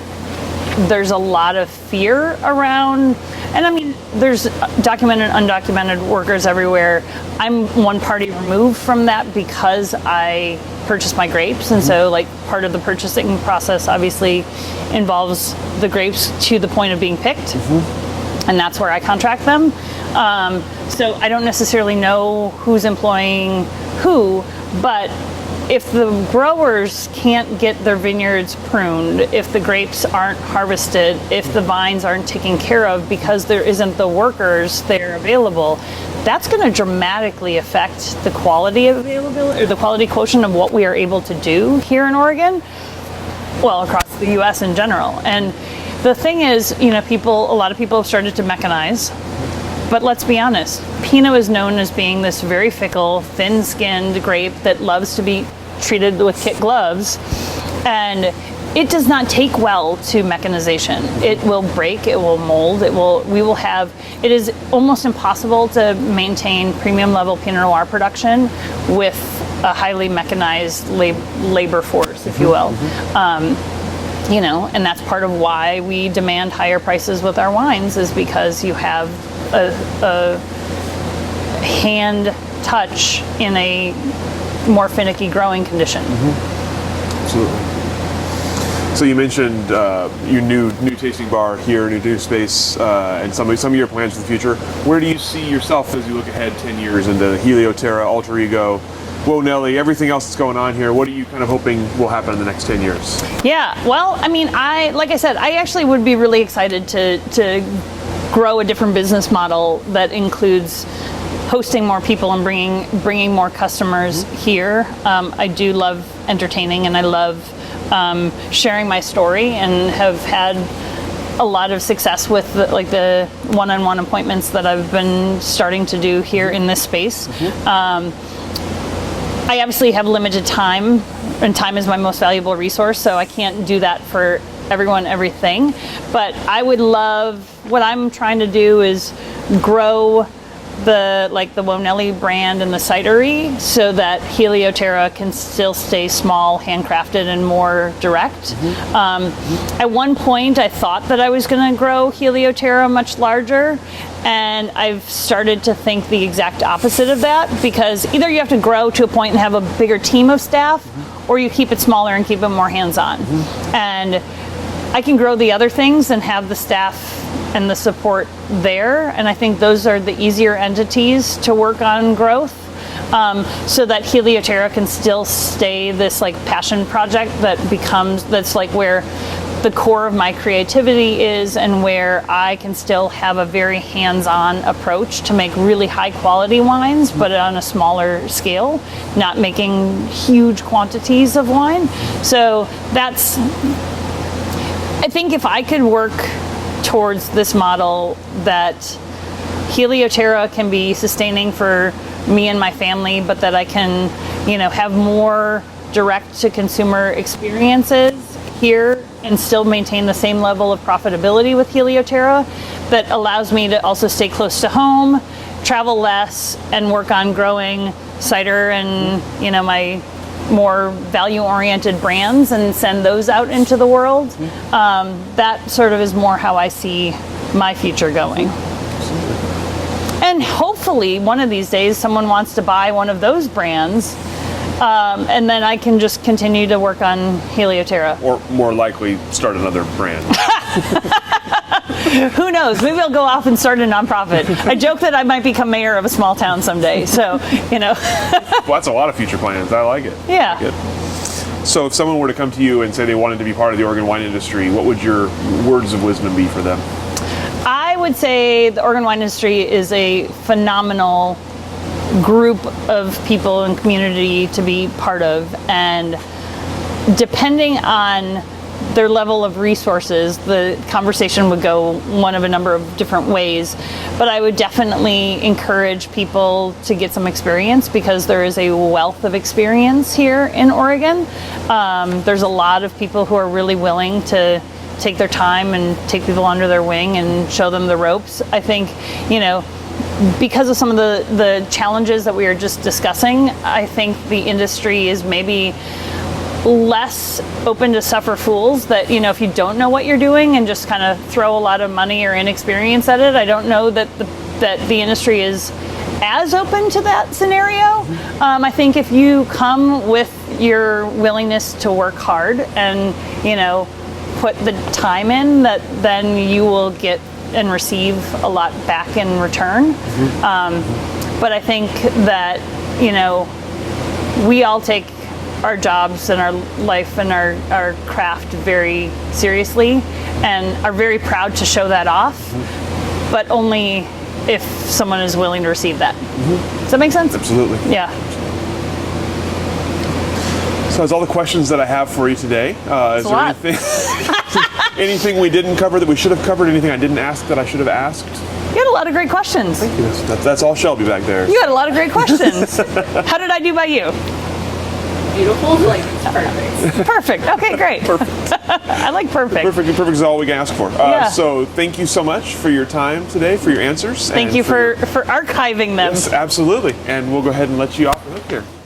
B: there's a lot of fear around, and I mean, there's documented and undocumented workers everywhere. I'm one party removed from that because I purchase my grapes, and so like part of the purchasing process obviously involves the grapes to the point of being picked, and that's where I contract them. So I don't necessarily know who's employing who, but if the growers can't get their vineyards pruned, if the grapes aren't harvested, if the vines aren't taken care of because there isn't the workers there available, that's going to dramatically affect the quality availability or the quality quotient of what we are able to do here in Oregon, well, across the U.S. in general. And the thing is, a lot of people have started to mechanize. But let's be honest, Pinot is known as being this very fickle, thin-skinned grape that loves to be treated with kit gloves. And it does not take well to mechanization. It will break, it will mold, it is almost impossible to maintain premium level Pinot Noir production with a highly mechanized labor force, if you will. And that's part of why we demand higher prices with our wines, is because you have a hand touch in a more finicky growing condition.
A: Absolutely. So you mentioned your new tasting bar here, new space, and some of your plans for the future. Where do you see yourself as you look ahead 10 years into Helioterra, Alter Ego, Whoa Nelly, everything else that's going on here? What are you kind of hoping will happen in the next 10 years? Yeah,
B: well, I mean, like I said, I actually would be really excited to grow a different business model that includes hosting more people and bringing more customers here. I do love entertaining, and I love sharing my story, and have had a lot of success with the one-on-one appointments that I've been starting to do here in this space. I obviously have limited time, and time is my most valuable resource, so I can't do that for everyone, everything. But I would love, what I'm trying to do is grow the Whoa Nelly brand and the cidery so that Helioterra can still stay small, handcrafted, and more direct. At one point I thought that I was going to grow Helioterra much larger, and I've started to think the exact opposite of that, because either you have to grow to a point and have a bigger team of staff, or you keep it smaller and keep it more hands-on. And I can grow the other things and have the staff and the support there, and I think those are the easier entities to work on growth, so that Helioterra can still stay this passion project that's where the core of my creativity is, and where I can still have a very hands-on approach to make really high quality wines, but on a smaller scale, not making huge quantities of wine. So I think if I could work towards this model, that Helioterra can be sustaining for me and my family, but that I can, have more direct to consumer experiences here and still maintain the same level of profitability with Helioterra, that allows me to also stay close to home, travel less, and work on growing cider and, my more value-oriented brands and send those out into the world. That sort of is more how I see my future going. And hopefully one of these days someone wants to buy one of those brands, and then I can just continue to work on Helioterra.
A: Or more likely start another brand.
B: Who knows? Maybe I'll go off and start a nonprofit. I joke that I might become mayor of a small town someday. So,
A: Well, that's a lot of future plans. I like it.
B: Yeah.
A: I like it. So if someone were to come to you and say they wanted to be part of the Oregon wine industry, what would your words of wisdom be for them?
B: I would say the Oregon wine industry is a phenomenal group of people and community to be part of, and depending on their level of resources, the conversation would go one of a number of different ways. But I would definitely encourage people to get some experience, because there is a wealth of experience here in Oregon. There's a lot of people who are really willing to take their time and take people under their wing and show them the ropes. I think, because of some of the challenges that we were just discussing, I think the industry is maybe less open to suffer fools, that if you don't know what you're doing and just kind of throw a lot of money or inexperience at it, I don't know that the industry is as open to that scenario. I think if you come with your willingness to work hard and put the time in, that then you will get and receive a lot back in return. But I think that we all take our jobs and our life and our craft very seriously, and are very proud to show that off, but only if someone is willing to receive that. Does that make sense?
A: Absolutely.
B: Yeah.
A: So that's all the questions that I have for you today. Is there anything we didn't cover that we should have covered? Anything I didn't ask that I should have asked?
B: You had a lot of great questions.
A: Thank you. That's all Shelby back there.
B: You had a lot of great questions. How did I do by you?
C: Beautiful, like perfect.
B: Perfect. Okay, great.
A: Perfect.
B: I like perfect.
A: Perfect is all we can ask for.
B: Yeah.
A: So thank you so much for your time today, for your answers.
B: Thank you for archiving them.
A: Yes, absolutely. And we'll go ahead and let you off the hook here.